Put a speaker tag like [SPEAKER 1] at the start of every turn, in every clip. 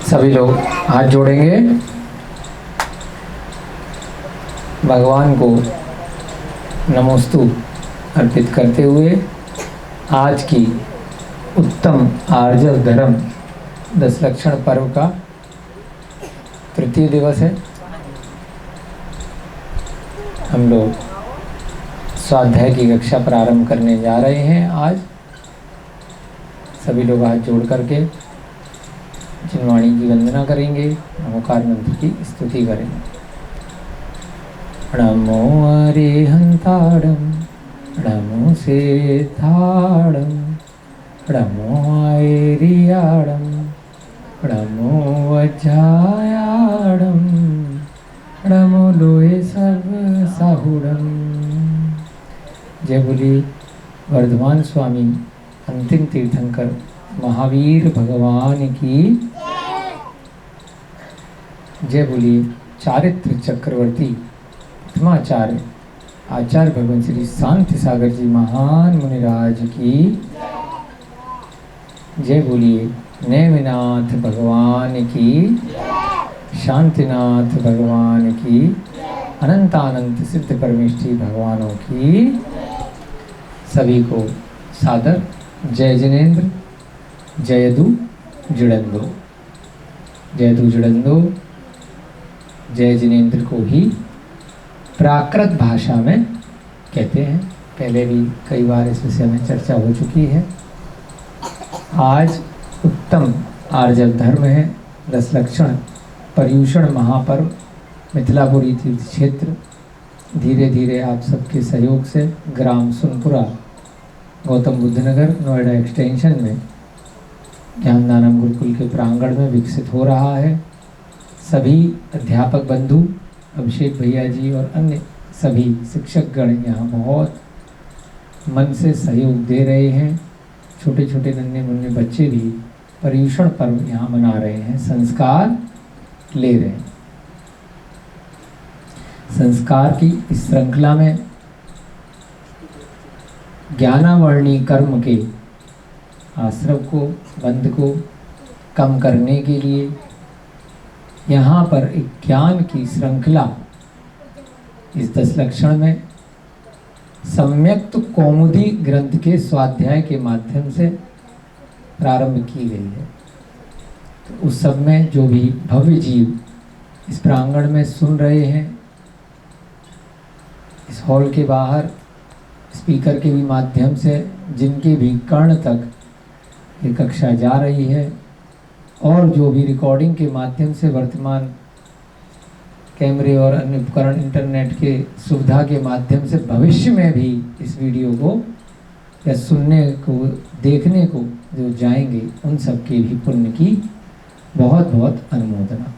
[SPEAKER 1] सभी लोग हाथ जोड़ेंगे, भगवान को नमोस्तु अर्पित करते हुए आज की उत्तम आर्जव धर्म 10 लक्षण पर्व का तृतीय दिवस है। हम लोग स्वाध्याय की कक्षा प्रारंभ करने जा रहे हैं। आज सभी लोग हाथ जोड़ करके जिनवाणी की वंदना करेंगे, नमोकार मंत्र की स्तुति करेंगे। नमो अरिहंताड़म, नमो सेताड़म, नमो आयरियाड़म, नमो वज्रायाड़म, नमो लोहे सर्व साहुड़म। जय बोली वर्धमान स्वामी अंतिम तीर्थंकर महावीर भगवान की जय। बोलिए चारित्र चक्रवर्ती प्रथमाचार्य आचार्य भगवान श्री शांति सागर जी महान मुनिराज की जय। बोलिए नेमिनाथ भगवान की, शांतिनाथ भगवान की, अनंतानंत सिद्ध परमेष्ठी भगवानों की सभी को सादर जय जिनेन्द्र, जयदु जुड़ंदो। जयदु जुड़ंदो जय जिनेन्द्र को ही प्राकृत भाषा में कहते हैं। पहले भी कई बार इस विषय में चर्चा हो चुकी है। आज उत्तम आर्जव धर्म है, 10 लक्षण पर्यूषण महापर्व मिथिलापुरी तीर्थ क्षेत्र। धीरे धीरे आप सबके सहयोग से ग्राम सुनपुरा गौतम बुद्ध नगर नोएडा एक्सटेंशन में ज्ञानदानम गुरुकुल के प्रांगण में विकसित हो रहा है। सभी अध्यापक बंधु अभिषेक भैया जी और अन्य सभी शिक्षकगण यहाँ बहुत मन से सहयोग दे रहे हैं। छोटे छोटे नन्हे मुन्ने बच्चे भी पर्यूषण पर्व यहाँ मना रहे हैं, संस्कार ले रहे हैं। संस्कार की इस श्रृंखला में ज्ञानावर्णी कर्म के आश्रव को, बंध को कम करने के लिए यहाँ पर एक ज्ञान की श्रृंखला इस 10 लक्षण में सम्यक्त कौमुदी ग्रंथ के स्वाध्याय के माध्यम से प्रारंभ की गई है। तो उस सब में जो भी भव्य जीव इस प्रांगण में सुन रहे हैं, इस हॉल के बाहर स्पीकर के भी माध्यम से जिनके भी कर्ण तक ये कक्षा जा रही है, और जो भी रिकॉर्डिंग के माध्यम से वर्तमान कैमरे और अन्य उपकरण इंटरनेट के सुविधा के माध्यम से भविष्य में भी इस वीडियो को या सुनने को, देखने को जो जाएंगे, उन सब के भी पुण्य की बहुत बहुत अनुमोदना।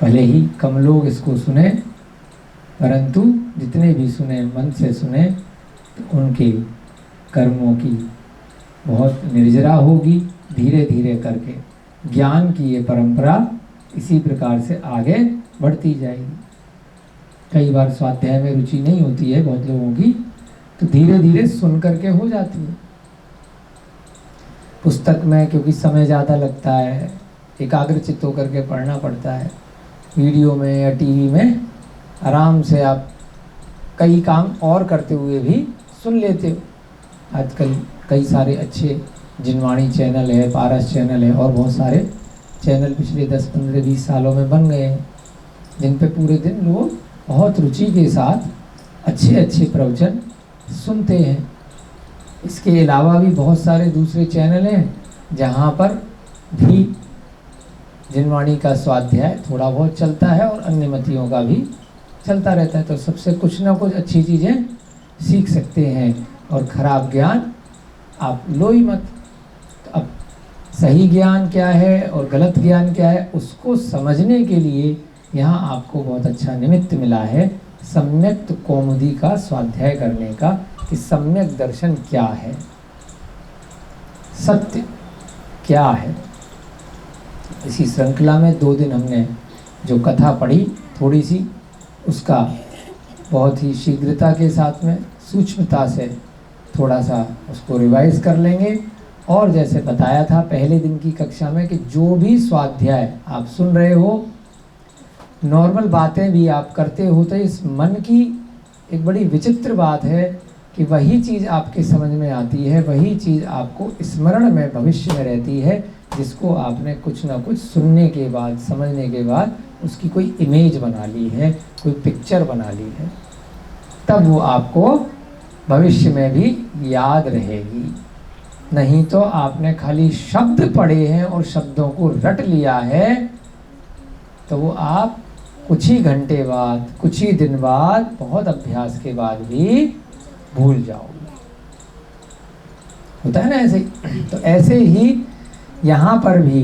[SPEAKER 1] भले ही कम लोग इसको सुने, परंतु जितने भी सुने मन से सुने तो उनके कर्मों की बहुत निर्जरा होगी। धीरे धीरे करके ज्ञान की ये परंपरा इसी प्रकार से आगे बढ़ती जाएगी। कई बार स्वाध्याय में रुचि नहीं होती है बहुत लोगों की, तो धीरे धीरे सुन करके हो जाती है। पुस्तक में क्योंकि समय ज़्यादा लगता है, एकाग्रचित्त होकर के पढ़ना पड़ता है। वीडियो में या टीवी में आराम से आप कई काम और करते हुए भी सुन लेते हो। आजकल कई सारे अच्छे जिनवाणी चैनल है, पारस चैनल है और बहुत सारे चैनल पिछले 10, 15, 20 सालों में बन गए हैं, जिन पे पूरे दिन लोग बहुत रुचि के साथ अच्छे अच्छे प्रवचन सुनते हैं। इसके अलावा भी बहुत सारे दूसरे चैनल हैं जहाँ पर भी जिनवाणी का स्वाध्याय थोड़ा बहुत चलता है और अन्य मतियों का भी चलता रहता है। तो सबसे कुछ ना कुछ अच्छी चीज़ें सीख सकते हैं, और खराब ज्ञान आप लो ही मत। तो अब सही ज्ञान क्या है और गलत ज्ञान क्या है, उसको समझने के लिए यहाँ आपको बहुत अच्छा निमित्त मिला है सम्यक्त कौमुदी का स्वाध्याय करने का, कि सम्यक दर्शन क्या है, सत्य क्या है। इसी श्रृंखला में 2 दिन हमने जो कथा पढ़ी, थोड़ी सी उसका बहुत ही शीघ्रता के साथ में सूक्ष्मता से थोड़ा सा उसको रिवाइज कर लेंगे, और जैसे बताया था पहले दिन की कक्षा में कि जो भी स्वाध्याय आप सुन रहे हो, नॉर्मल बातें भी आप करते हो, तो इस मन की एक बड़ी विचित्र बात है कि वही चीज़ आपके समझ में आती है, वही चीज़ आपको स्मरण में भविष्य में रहती है, जिसको आपने कुछ ना कुछ सुनने के बाद, समझने के बाद उसकी कोई इमेज बना ली है, कोई पिक्चर बना ली है, तब वो आपको भविष्य में भी याद रहेगी। नहीं तो आपने खाली शब्द पढ़े हैं और शब्दों को रट लिया है, तो वो आप कुछ ही घंटे बाद, कुछ ही दिन बाद, बहुत अभ्यास के बाद भी भूल जाओगे। होता है ना ऐसे ही। तो ऐसे ही यहाँ पर भी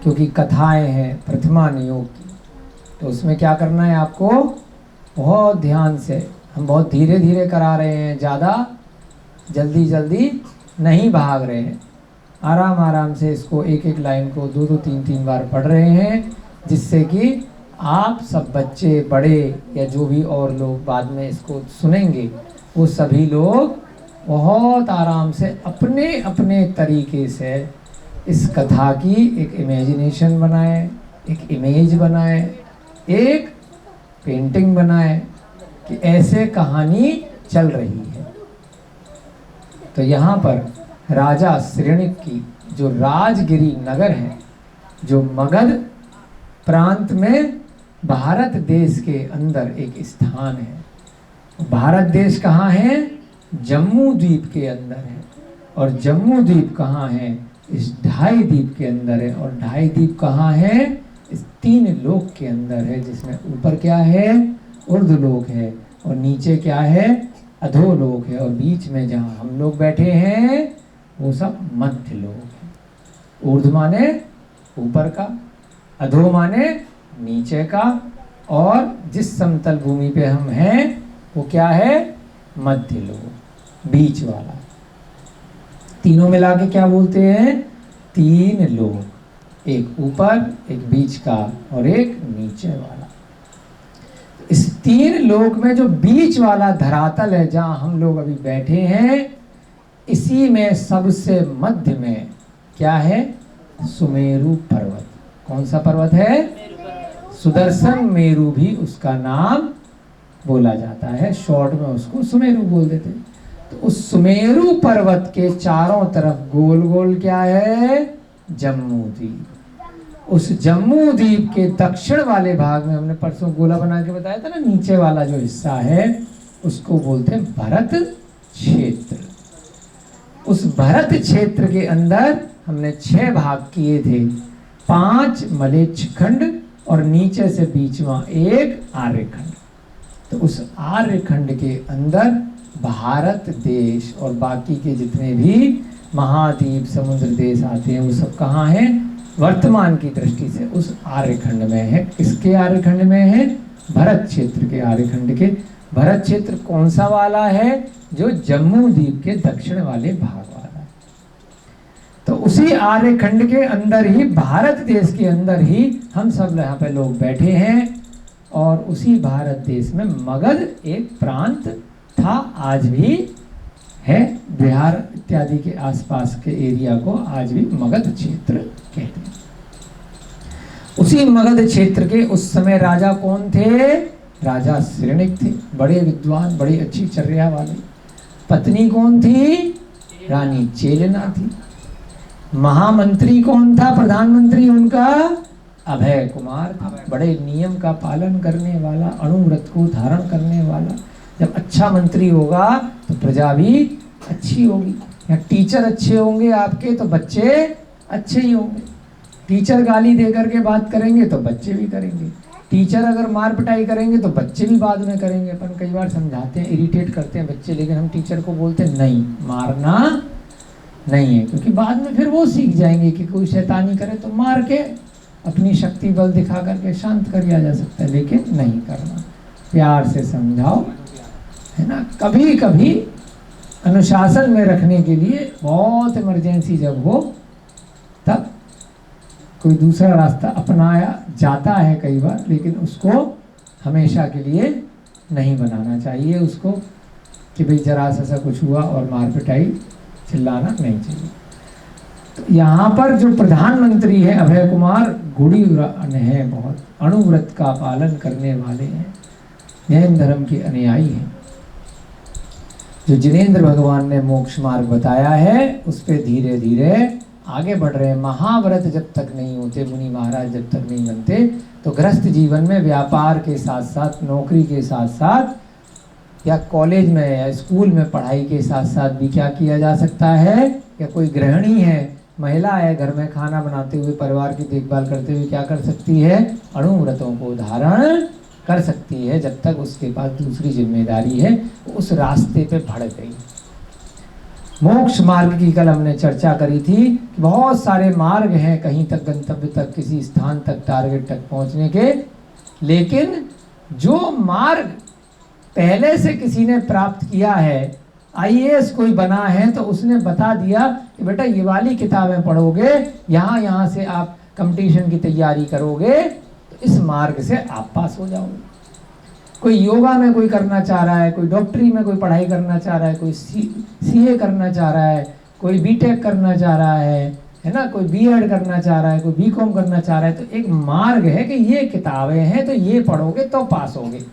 [SPEAKER 1] क्योंकि कथाएं हैं प्रथमा नियोग की, तो उसमें क्या करना है आपको, बहुत ध्यान से, हम बहुत धीरे धीरे करा रहे हैं, ज़्यादा जल्दी जल्दी नहीं भाग रहे हैं, आराम आराम से इसको एक एक लाइन को दो दो तीन तीन बार पढ़ रहे हैं, जिससे कि आप सब बच्चे, बड़े या जो भी और लोग बाद में इसको सुनेंगे, वो सभी लोग बहुत आराम से अपने अपने तरीके से इस कथा की एक इमेजिनेशन बनाए, एक इमेज बनाए, एक पेंटिंग बनाए कि ऐसे कहानी चल रही है। तो यहाँ पर राजा श्रेणिक की जो राजगिरी नगर है, जो मगध प्रांत में भारत देश के अंदर एक स्थान है। भारत देश कहाँ है? जम्मू द्वीप के अंदर है। और जम्मू द्वीप कहाँ है? इस ढाई द्वीप के अंदर है। और ढाई द्वीप कहाँ है? इस तीन लोक के अंदर है, जिसमें ऊपर क्या है? ऊर्ध्वलोक है, और नीचे क्या है? अधोलोक है, और बीच में जहाँ हम लोग बैठे हैं वो सब मध्य लोक है। ऊर्ध्व माने ऊपर का, अधो माने नीचे का, और जिस समतल भूमि पे हम हैं वो क्या है? मध्य लोक, बीच वाला। तीनों मिला के क्या बोलते हैं? तीन लोक, एक ऊपर, एक बीच का और एक नीचे वाला। इस तीन लोक में जो बीच वाला धरातल है, जहां हम लोग अभी बैठे हैं, इसी में सबसे मध्य में क्या है? सुमेरु पर्वत। कौन सा पर्वत है? सुदर्शन मेरु भी उसका नाम बोला जाता है, शॉर्ट में उसको सुमेरु बोल देते हैं। तो उस सुमेरु पर्वत के चारों तरफ गोल गोल क्या है? जम्मू द्वीप। उस जम्मू द्वीप के दक्षिण वाले भाग में, हमने परसों गोला बना के बताया था ना, नीचे वाला जो हिस्सा है उसको बोलते हैं भरत क्षेत्र। उस भरत क्षेत्र के अंदर हमने 6 भाग किए थे, 5 मलेच्छ खंड और नीचे से बीच में एक आर्यखंड। तो उस आर्यखंड के अंदर भारत देश और बाकी के जितने भी महाद्वीप, समुद्र देश आते हैं, वो सब कहाँ हैं? वर्तमान की दृष्टि से उस आर्यखंड में है। किसके आर्यखंड में है? भरत क्षेत्र के आर्यखंड के। भरत क्षेत्र कौन सा वाला है? जो जम्मू द्वीप के दक्षिण वाले भाग वाला है। तो उसी आर्यखंड के अंदर ही, भारत देश के अंदर ही हम सब यहाँ पे लोग बैठे हैं। और उसी भारत देश में मगध एक प्रांत था, आज भी है। बिहार इत्यादि के आसपास के एरिया को आज भी मगध क्षेत्र कहते हैं। उसी मगध क्षेत्र के उस समय राजा कौन थे? राजा श्रेणिक थे, बड़े विद्वान, बड़ी अच्छी चर्या वाले। पत्नी कौन थी? रानी चेलना थी। महामंत्री कौन था? प्रधानमंत्री उनका अभय कुमार था, बड़े नियम का पालन करने वाला, अणुव्रत को धारण करने वाला। जब अच्छा मंत्री होगा तो प्रजा भी अच्छी होगी। या टीचर अच्छे होंगे आपके तो बच्चे अच्छे ही होंगे। टीचर गाली दे करके बात करेंगे तो बच्चे भी करेंगे। टीचर अगर मार पिटाई करेंगे तो बच्चे भी बाद में करेंगे। अपन कई बार समझाते हैं, इरिटेट करते हैं बच्चे, लेकिन हम टीचर को बोलते हैं नहीं, मारना नहीं है, क्योंकि बाद में फिर वो सीख जाएंगे कि कोई शैतानी करे तो मार के अपनी शक्ति बल दिखा करके शांत कर दिया जा सकता है, लेकिन नहीं करना। प्यार से समझाओ, है ना। कभी कभी अनुशासन में रखने के लिए बहुत इमरजेंसी जब हो तब कोई दूसरा रास्ता अपनाया जाता है कई बार, लेकिन उसको हमेशा के लिए नहीं बनाना चाहिए उसको, कि भाई जरा सा कुछ हुआ और मार पिटाई चिल्लाना नहीं चाहिए। यहाँ पर जो प्रधानमंत्री है अभय कुमार गुड़ी है, बहुत अणुव्रत का पालन करने वाले हैं, जैन धर्म के अनुयायी हैं। जो जिनेंद्र भगवान ने मोक्ष मार्ग बताया है उस पे धीरे धीरे आगे बढ़ रहे हैं। महाव्रत जब तक नहीं होते, मुनि महाराज जब तक नहीं बनते, तो गृहस्थ जीवन में व्यापार के साथ साथ, नौकरी के साथ साथ, या कॉलेज में या स्कूल में पढ़ाई के साथ साथ भी क्या किया जा सकता है। या कोई गृहिणी है, महिला है, घर में खाना बनाते हुए, परिवार की देखभाल करते हुए क्या कर सकती है, अणुव्रतों को धारण कर सकती है, जब तक उसके पास दूसरी जिम्मेदारी है, उस रास्ते पे बढ़ गई। मोक्ष मार्ग की कल हमने चर्चा करी थी कि बहुत सारे मार्ग हैं कहीं तक, गंतव्य तक, किसी स्थान तक, टारगेट तक पहुंचने के, लेकिन जो मार्ग पहले से किसी ने प्राप्त किया है, आईएएस कोई बना है तो उसने बता दिया कि बेटा ये वाली किताबें पढ़ोगे, यहाँ से आप कंपटीशन की तैयारी करोगे तो इस मार्ग से आप पास हो जाओगे। कोई योगा में कोई करना चाह रहा है, कोई डॉक्टरी में कोई पढ़ाई करना चाह रहा है, कोई सीए करना चाह रहा है, कोई बीटेक करना चाह रहा है ना, कोई बीएड करना चाह रहा है, कोई बीकॉम करना चाह रहा है, तो एक मार्ग है कि ये किताबें हैं तो ये पढ़ोगे तो पास होगे।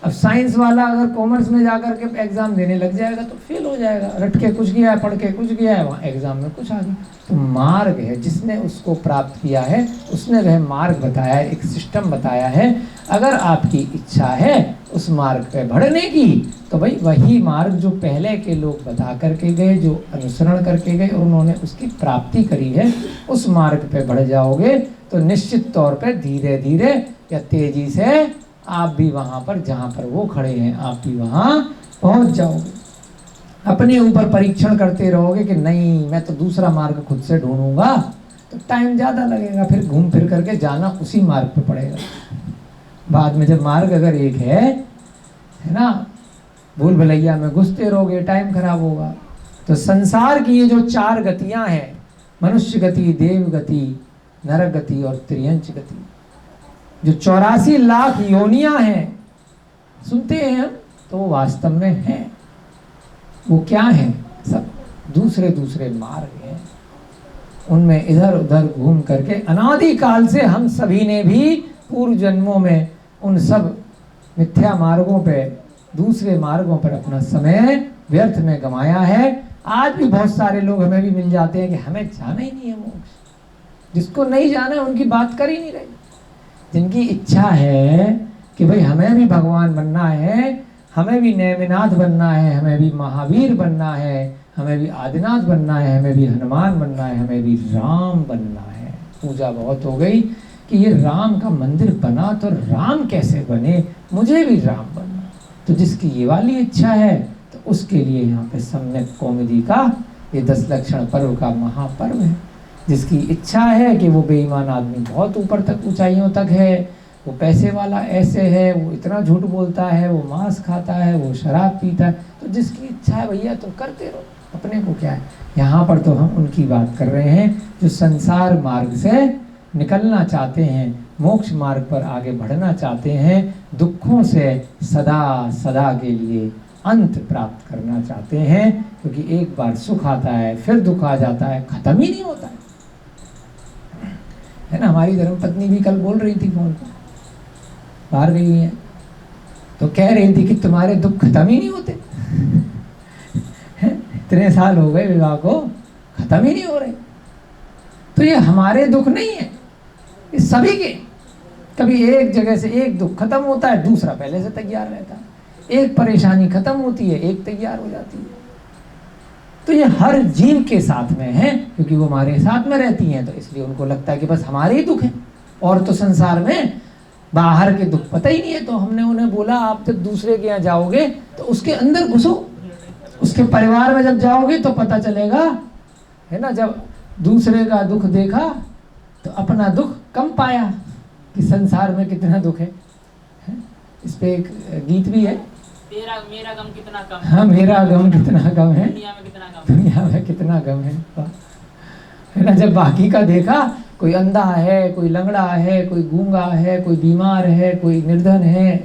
[SPEAKER 1] अब साइंस वाला अगर कॉमर्स में जाकर के एग्जाम देने लग जाएगा तो फेल हो जाएगा, रट के कुछ गया है, पढ़ के कुछ गया है, वहाँ एग्जाम में कुछ आ गया। तो मार्ग है, जिसने उसको प्राप्त किया है उसने वह मार्ग बताया है, एक सिस्टम बताया है। अगर आपकी इच्छा है उस मार्ग पे बढ़ने की, तो भाई वही मार्ग जो पहले के लोग बता करके गए, जो अनुसरण करके गए और उन्होंने उसकी प्राप्ति करी है, उस मार्ग पे बढ़ जाओगे तो निश्चित तौर पे धीरे धीरे या तेजी से आप भी वहाँ पर, जहाँ पर वो खड़े हैं, आप भी वहाँ पहुँच जाओगे। अपने ऊपर परीक्षण करते रहोगे कि नहीं मैं तो दूसरा मार्ग खुद से ढूंढूंगा, तो टाइम ज़्यादा लगेगा, फिर घूम फिर करके जाना उसी मार्ग पे पड़ेगा। बाद में जब मार्ग अगर एक है ना, भूल भुलैया में घुसते रहोगे, टाइम खराब होगा। तो संसार की ये जो 4 गतियाँ हैं, मनुष्य गति, देव गति, नरक गति और त्रियंच गति, जो 84 लाख योनियां हैं, सुनते हैं हम, तो वो वास्तव में हैं। वो क्या हैं? सब दूसरे दूसरे मार्ग हैं। उनमें इधर उधर घूम करके अनादि काल से हम सभी ने भी पूर्व जन्मों में उन सब मिथ्या मार्गों पे, दूसरे मार्गों पर अपना समय व्यर्थ में गंवाया है। आज भी बहुत सारे लोग हमें भी मिल जाते हैं कि हमें जाना ही नहीं है मोक्ष। जिसको नहीं जाना है उनकी बात कर ही नहीं रही। जिनकी इच्छा है कि भाई हमें भी भगवान बनना है, हमें भी नेमिनाथ बनना है, हमें भी महावीर बनना है, हमें भी आदिनाथ बनना है, हमें भी हनुमान बनना है, हमें भी राम बनना है। पूजा बहुत हो गई कि ये राम का मंदिर बना तो राम कैसे बने, मुझे भी राम बनना। तो जिसकी ये वाली इच्छा है तो उसके लिए यहाँ पे सम्यक कौमुदी का ये 10 लक्षण पर्व का महापर्व है। जिसकी इच्छा है कि वो बेईमान आदमी बहुत ऊपर तक, ऊंचाइयों तक है, वो पैसे वाला ऐसे है, वो इतना झूठ बोलता है, वो मांस खाता है, वो शराब पीता है, तो जिसकी इच्छा है भैया तुम करते रहो, अपने को क्या है। यहाँ पर तो हम उनकी बात कर रहे हैं जो संसार मार्ग से निकलना चाहते हैं, मोक्ष मार्ग पर आगे बढ़ना चाहते हैं, दुखों से सदा सदा के लिए अंत प्राप्त करना चाहते हैं। क्योंकि एक बार सुख आता है फिर दुख आ जाता है, खत्म ही नहीं होता है ना। हमारी धर्मपत्नी भी कल बोल रही थी फोन पर, बाहर गई हुई है, तो कह रही थी कि तुम्हारे दुख खत्म ही नहीं होते। इतने साल हो गए विवाह को, खत्म ही नहीं हो रहे। तो ये हमारे दुख नहीं है, ये सभी के। कभी एक जगह से एक दुख खत्म होता है, दूसरा पहले से तैयार रहता है। एक परेशानी खत्म होती है, एक तैयार हो जाती है। तो ये हर जीव के साथ में है, क्योंकि वो हमारे साथ में रहती हैं, तो इसलिए उनको लगता है कि बस हमारे ही दुख हैं, और तो संसार में बाहर के दुख पता ही नहीं है। तो हमने उन्हें बोला आप जब दूसरे के यहाँ जाओगे तो उसके अंदर घुसो, उसके परिवार में जब जाओगे तो पता चलेगा, है ना। जब दूसरे का दुख देखा तो अपना दुख कम पाया कि संसार में कितना दुख है। इस पे एक गीत भी है,
[SPEAKER 2] मेरा गम कितना कम है।
[SPEAKER 1] हाँ, मेरा गम कितना कम है,
[SPEAKER 2] दुनिया में कितना गम है,
[SPEAKER 1] दुनिया में कितना गम है ना। जब बाकी का देखा, कोई अंधा है, कोई लंगड़ा है, कोई गूंगा है, कोई बीमार है, कोई निर्धन है,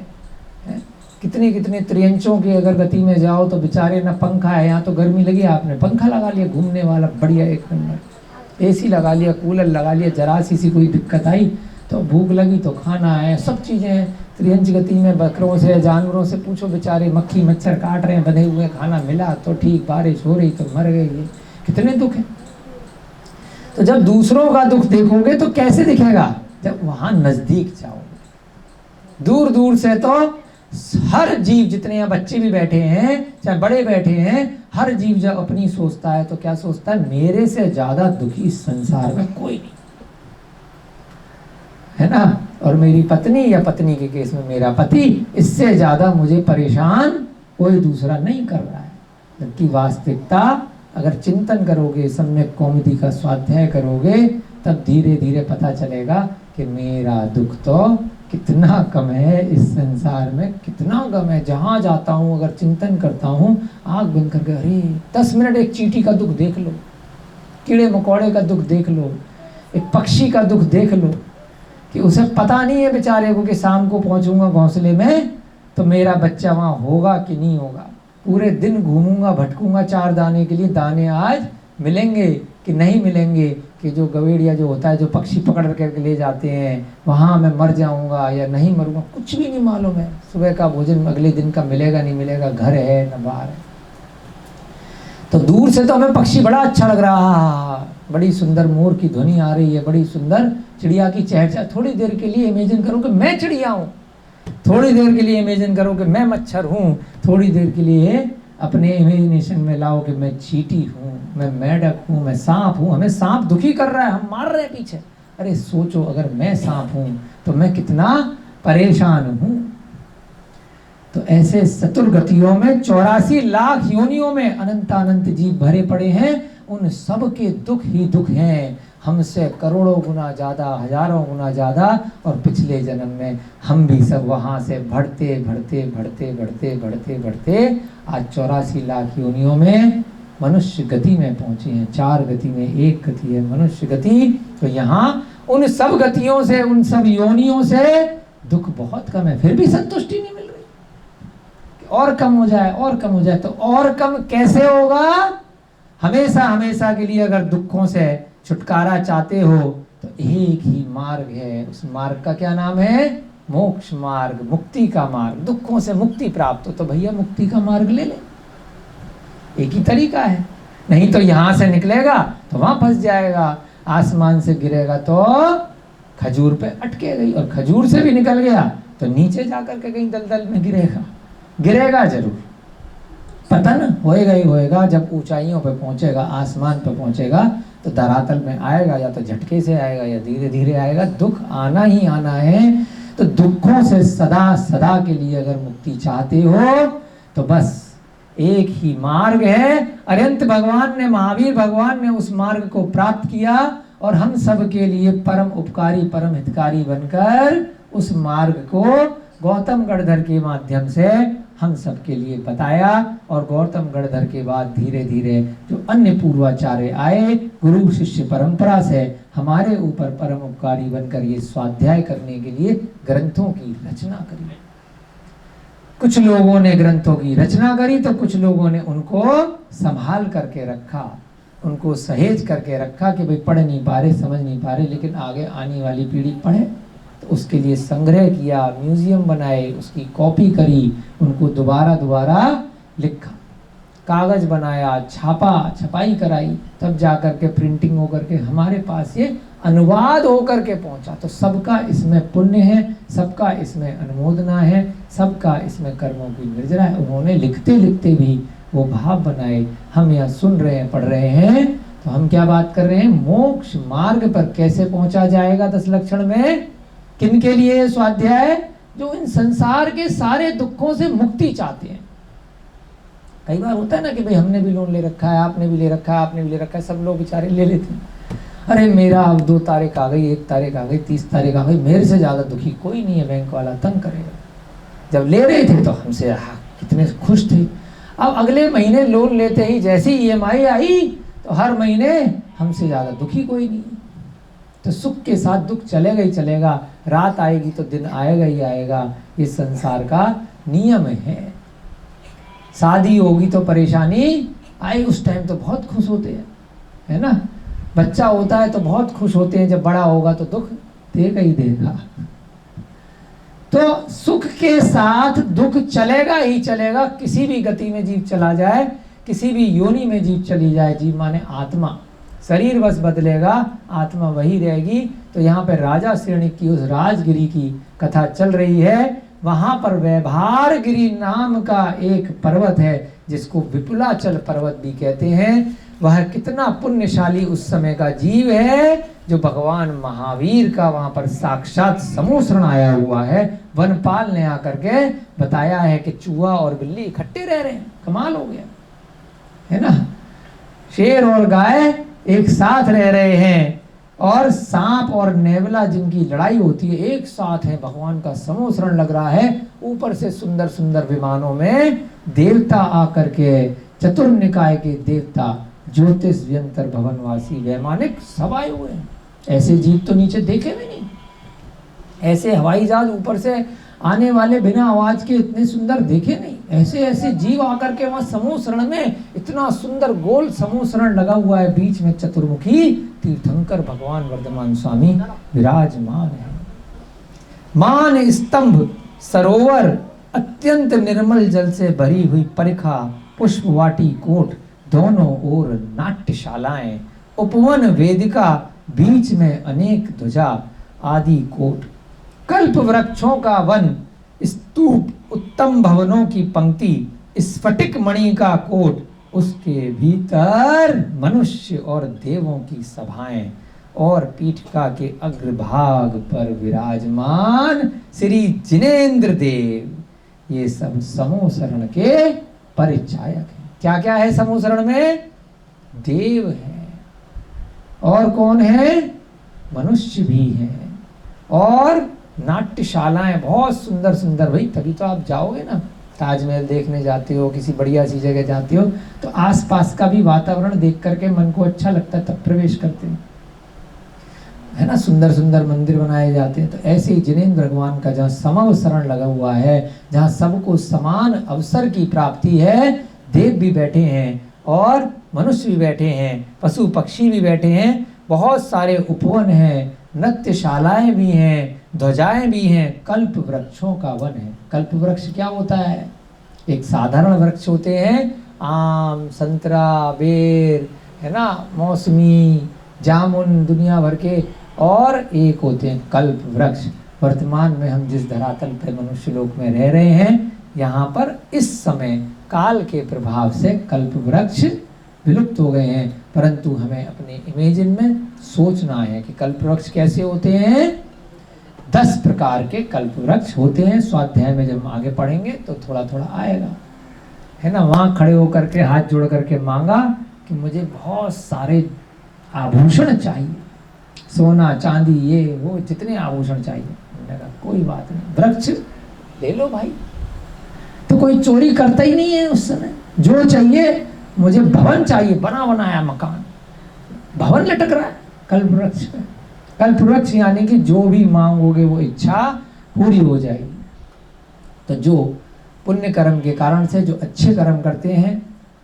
[SPEAKER 1] कितने कितने त्रियंचों की अगर गति में जाओ तो बेचारे ना पंखा है, यहाँ तो गर्मी लगी, आपने पंखा लगा लिया, घूमने वाला बढ़िया एक नंबर। एसी लगा लिया, कूलर लगा लिया, जरा सी कोई दिक्कत आई तो भूख लगी तो खाना है, सब चीज़ें हैं। त्रियंच गति में बकरों से जानवरों से पूछो, बेचारे मक्खी मच्छर काट रहे हैं, बंधे हुए, खाना मिला तो ठीक, बारिश हो रही तो मर गए, ये कितने दुख हैं। तो जब दूसरों का दुख देखोगे तो कैसे दिखेगा? जब वहां नजदीक जाओगे। दूर दूर से तो हर जीव, जितने यहाँ बच्चे भी बैठे हैं चाहे बड़े बैठे हैं, हर जीव जब अपनी सोचता है तो क्या सोचता है? मेरे से ज्यादा दुखी इस संसार में कोई नहीं है ना। और मेरी पत्नी, या पत्नी के केस में मेरा पति, इससे ज्यादा मुझे परेशान कोई दूसरा नहीं कर रहा है। जबकि वास्तविकता अगर चिंतन करोगे, सम्यक कौमुदी का स्वाध्याय करोगे, तब धीरे धीरे पता चलेगा कि मेरा दुख तो कितना कम है इस संसार में, कितना कम है। जहाँ जाता हूँ अगर चिंतन करता हूँ, आँख बंद करके, अरे 10 मिनट एक चींटी का दुख देख लो, कीड़े मकोड़े का दुख देख लो, एक पक्षी का दुख देख लो, कि उसे पता नहीं है बेचारे को कि शाम को पहुँचूंगा घोंसले में तो मेरा बच्चा वहाँ होगा कि नहीं होगा। पूरे दिन घूमूंगा भटकूंगा 4 दाने के लिए, दाने आज मिलेंगे कि नहीं मिलेंगे, कि जो गवेड़िया जो होता है, जो पक्षी पकड़ करके ले जाते हैं, वहाँ मैं मर जाऊंगा या नहीं मरूंगा, कुछ भी नहीं मालूम है। सुबह का भोजन अगले दिन का मिलेगा नहीं मिलेगा, घर है न बाहर है। तो दूर से तो हमें पक्षी बड़ा अच्छा लग रहा, बड़ी सुंदर मोर की ध्वनि आ रही है, बड़ी सुंदर चिड़िया की चहचहा। थोड़ी देर के लिए इमेजिन करो कि मैं चिड़िया हूँ, थोड़ी देर के लिए इमेजिन करो कि मैं मच्छर हूँ, थोड़ी देर के लिए अपने इमेजिनेशन में लाओ कि मैं चींटी हूँ, मैं मेंढक हूँ, मैं सांप हूँ। हमें सांप दुखी कर रहा है, हम मार रहे हैं पीछे। अरे सोचो, अगर मैं सांप हूँ तो मैं कितना परेशान हूँ। तो ऐसे चतुर गतियों में 84 लाख योनियों में अनंत जीव भरे पड़े हैं। उन सब के दुख ही दुख हैं, हमसे करोड़ों गुना ज़्यादा, हजारों गुना ज़्यादा। और पिछले जन्म में हम भी सब वहाँ से बढ़ते बढ़ते बढ़ते बढ़ते बढ़ते बढ़ते आज 84 लाख योनियों में मनुष्य गति में पहुँचे हैं। 4 गति में एक गति है मनुष्य गति। तो यहाँ उन सब गतियों से, उन सब योनियों से दुख बहुत कम है, फिर भी संतुष्टि नहीं मिल रही। और कम हो जाए, और कम हो जाए। तो और कम कैसे होगा? हमेशा हमेशा के लिए अगर दुखों से छुटकारा चाहते हो तो एक ही मार्ग है। उस मार्ग का क्या नाम है? मोक्ष मार्ग, मुक्ति का मार्ग। दुखों से मुक्ति प्राप्त हो तो भैया मुक्ति का मार्ग ले ले, एक ही तरीका है। नहीं तो यहां से निकलेगा तो वहां फंस जाएगा, आसमान से गिरेगा तो खजूर पे अटकेगा, और खजूर से भी निकल गया तो नीचे जाकर के कहीं दलदल में गिरेगा। गिरेगा जरूर, पता ना होएगा ही होएगा। जब ऊंचाइयों पे पहुंचेगा, आसमान पे पहुंचेगा तो धरातल में आएगा, या तो झटके से आएगा या धीरे धीरे आएगा। दुख आना ही आना है। तो दुखों से सदा सदा के लिए अगर मुक्ति चाहते हो तो बस एक ही मार्ग है। अनंत भगवान ने, महावीर भगवान ने उस मार्ग को प्राप्त किया और हम सब के लिए परम उपकारी, परम हितकारी बनकर उस मार्ग को गौतम गणधर के माध्यम से हम सब के लिए बताया। और गौतम गणधर के बाद धीरे धीरे जो अन्य पूर्वाचार्य आए, गुरु शिष्य परंपरा से हमारे ऊपर परम उपकारी बनकर ये स्वाध्याय करने के लिए ग्रंथों की रचना करी। कुछ लोगों ने ग्रंथों की रचना करी तो कुछ लोगों ने उनको संभाल करके रखा, उनको सहेज करके रखा कि भाई पढ़ नहीं पा रहे, समझ नहीं पा रहे, लेकिन आगे आने वाली पीढ़ी पढ़े। तो उसके लिए संग्रह किया, म्यूजियम बनाए, उसकी कॉपी करी, उनको दोबारा दोबारा लिखा, कागज बनाया, छापा, छपाई कराई, तब जाकर के प्रिंटिंग होकर के हमारे पास ये अनुवाद होकर के पहुंचा। तो सबका इसमें पुण्य है, सबका इसमें अनुमोदना है, सबका इसमें कर्मों की निर्जरा है। उन्होंने लिखते लिखते भी वो भाव बनाए। हम यहाँ सुन रहे हैं, पढ़ रहे हैं, तो हम क्या बात कर रहे हैं? मोक्ष मार्ग पर कैसे पहुंचा जाएगा 10 लक्षण में। किन के लिए स्वाध्याय? जो इन संसार के सारे दुखों से मुक्ति चाहते हैं। कई बार होता है ना कि भाई हमने भी लोन ले रखा है, आपने भी ले रखा है, आपने भी ले रखा है, सब लोग बेचारे ले लेते हैं। अरे मेरा अब 2 तारीख आ गई, 1 तारीख आ गई, 30 तारीख आ गई, मेरे से ज़्यादा दुखी कोई नहीं है, बैंक वाला तंग करेगा। जब ले रहे थे तो हमसे कितने खुश थे। अब अगले महीने लोन लेते ही जैसी EMI आई तो हर महीने हमसे ज़्यादा दुखी कोई नहीं। तो सुख के साथ दुख चलेगा ही चलेगा, रात आएगी तो दिन आएगा ही आएगा। ये संसार का नियम है। शादी होगी तो परेशानी आई, उस टाइम तो बहुत खुश होते हैं, है ना। बच्चा होता है तो बहुत खुश होते हैं, जब बड़ा होगा तो दुख देगा ही देगा। तो सुख के साथ दुख चलेगा ही चलेगा। किसी भी गति में जीव चला जाए, किसी भी योनि में जीव चली जाए, जीव माने आत्मा, शरीर बस बदलेगा, आत्मा वही रहेगी। तो यहाँ पे राजा श्रेणी की उस राजगिरी की कथा चल रही है। वहां पर व्यवहार गिरी नाम का एक पर्वत है, जिसको विपुलाचल पर्वत भी कहते हैं। वह कितना पुण्यशाली उस समय का जीव है, जो भगवान महावीर का वहां पर साक्षात समूह शरण आया हुआ है। वनपाल ने आकर के बताया है कि चूहा और बिल्ली इकट्ठे रह रहे हैं, कमाल हो गया है ना। शेर और गाय एक साथ रह रहे हैं, और सांप और नेवला जिनकी लड़ाई होती है एक साथ है। भगवान का समूह शरण लग रहा है। ऊपर से सुंदर सुंदर विमानों में देवता आकर के, चतुर्निकाय के देवता, ज्योतिष व्यंतर भवनवासी वैमानिक सब आए हुए हैं। ऐसे जीव तो नीचे देखे भी नहीं। ऐसे हवाई जहाज ऊपर से आने वाले बिना आवाज के इतने सुंदर देखे नहीं। ऐसे ऐसे जीव आकर के वहां समूह शरण में, इतना सुंदर गोल समूह शरण लगा हुआ है, बीच में चतुर्मुखी तीर्थंकर भगवान वर्धमान स्वामी विराजमान है। मान स्तंभ सरोवर, अत्यंत निर्मल जल से भरी हुई परिखा, पुष्पवाटी कोट, दोनों ओर नाट्यशालाएं, उपवन वेदिका, बीच में अनेक ध्वजा आदि कोट, कल्प वृक्षों का वन, स्तूप, उत्तम भवनों की पंक्ति, स्फटिक मणि का कोट, उसके भीतर मनुष्य और देवों की सभाएं, और पीठिका के अग्रभाग पर विराजमान श्री जिनेंद्र देव। ये सब समूह शरण के परिचायक हैं। क्या क्या है समूह शरण में? देव है, और कौन है? मनुष्य भी है, और नाट्यशालाएं बहुत सुंदर सुंदर। भाई तभी तो आप जाओगे ना, ताजमहल देखने जाते हो, किसी बढ़िया सी जगह जाते हो, तो आसपास का भी वातावरण देख करके मन को अच्छा लगता है, तब प्रवेश करते हैं, है ना। सुंदर सुंदर मंदिर बनाए जाते हैं। तो ऐसे ही जिनेंद्र भगवान का जहाँ समव शरण लगा हुआ है, जहाँ सबको समान अवसर की प्राप्ति है, देव भी बैठे हैं और मनुष्य भी बैठे हैं, पशु पक्षी भी बैठे हैं, बहुत सारे उपवन हैं, नृत्यशालाएं भी हैं, ध्वजाएं भी हैं, कल्प वृक्षों का वन है। कल्प वृक्ष क्या होता है? एक साधारण वृक्ष होते हैं, आम, संतरा, बेर, है ना, मौसमी, जामुन, दुनिया भर के, और एक होते हैं कल्प वृक्ष। वर्तमान में हम जिस धरातल पर मनुष्य लोक में रह रहे हैं, यहाँ पर इस समय काल के प्रभाव से कल्प वृक्ष विलुप्त हो गए हैं, परंतु हमें अपने इमेजिन में सोचना है कि कल्प वृक्ष कैसे होते हैं। 10 प्रकार के कल्प वृक्ष होते हैं। स्वाध्याय में जब आगे पढ़ेंगे तो थोड़ा थोड़ा आएगा, है ना। वहां खड़े होकर के हाथ जोड़ करके मांगा कि मुझे बहुत सारे आभूषण चाहिए, सोना चांदी ये वो जितने आभूषण चाहिए। मैंने कहा कोई बात नहीं, वृक्ष ले लो भाई। तो कोई चोरी करता ही नहीं है उस समय। जो चाहिए, मुझे भवन चाहिए, बना बनाया मकान, भवन लटक रहा है कल्प वृक्ष पे। कल्प वृक्ष यानी कि जो भी मांगोगे वो इच्छा पूरी हो जाएगी। तो जो पुण्य कर्म के कारण से जो अच्छे कर्म करते हैं,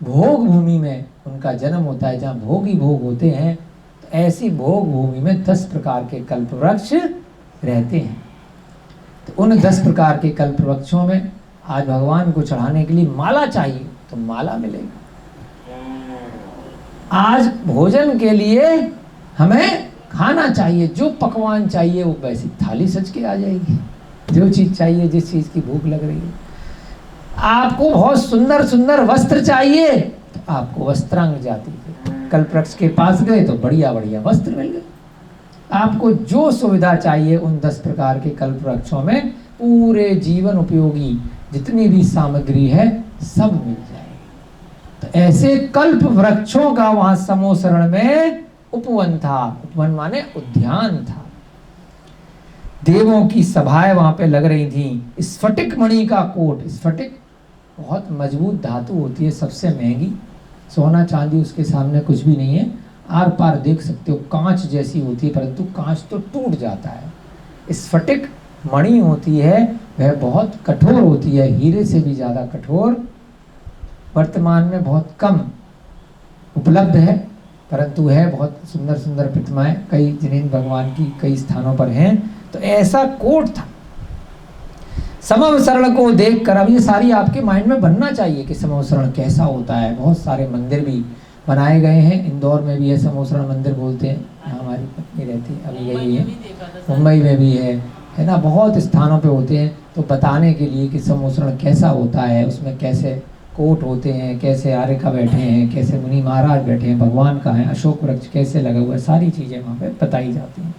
[SPEAKER 1] भोग भूमि में उनका जन्म होता है, जहाँ भोग ही भोग होते हैं, तो ऐसी भोग भूमि में 10 प्रकार के कल्प वृक्ष रहते हैं। तो उन 10 प्रकार के कल्प वृक्षों में आज भगवान को चढ़ाने के लिए माला चाहिए तो माला मिलेगी। आज भोजन के लिए हमें खाना चाहिए, जो पकवान चाहिए वो वैसी थाली सज के आ जाएगी। जो चीज चाहिए, जिस चीज की भूख लग रही है। आपको बहुत सुंदर सुंदर वस्त्र चाहिए तो आपको वस्त्रांग जाति के कल्प वृक्ष के पास गए तो बढ़िया बढ़िया वस्त्र मिल गए। आपको जो सुविधा चाहिए उन 10 प्रकार के कल्प वृक्षों में पूरे जीवन उपयोगी जितनी भी सामग्री है सब मिल जाएगी। तो ऐसे कल्प वृक्षों का वहां समूह शरण में उपवन था। उपवन माने उद्यान था। देवों की सभाएं वहां पे लग रही थी। स्फटिक मणि का कोट, स्फटिक बहुत मजबूत धातु होती है, सबसे महंगी। सोना चांदी उसके सामने कुछ भी नहीं है। आर पार देख सकते हो, कांच जैसी होती है, परंतु कांच तो टूट जाता है। स्फटिक मणि होती है, वह बहुत कठोर होती है, हीरे से भी ज्यादा कठोर। वर्तमान में बहुत कम उपलब्ध है, परंतु है बहुत सुंदर सुंदर प्रतिमाएं कई जिनेंद्र भगवान की कई स्थानों पर हैं। तो ऐसा कोट था। समवसरण को देखकर, अब ये सारी आपके माइंड में बनना चाहिए कि समवसरण कैसा होता है। बहुत सारे मंदिर भी बनाए गए हैं, इंदौर में भी है समवसरण मंदिर बोलते हैं, यहाँ हमारी पत्नी रहती है अभी गई है, मुंबई में भी है ना, बहुत स्थानों पे होते हैं। तो बताने के लिए कि समवसरण कैसा होता है, उसमें कैसे कोट होते हैं, कैसे आर्यका बैठे हैं, कैसे मुनि महाराज बैठे हैं, भगवान का है, अशोक वृक्ष कैसे लगा हुआ है, सारी चीज़ें वहाँ पे बताई जाती हैं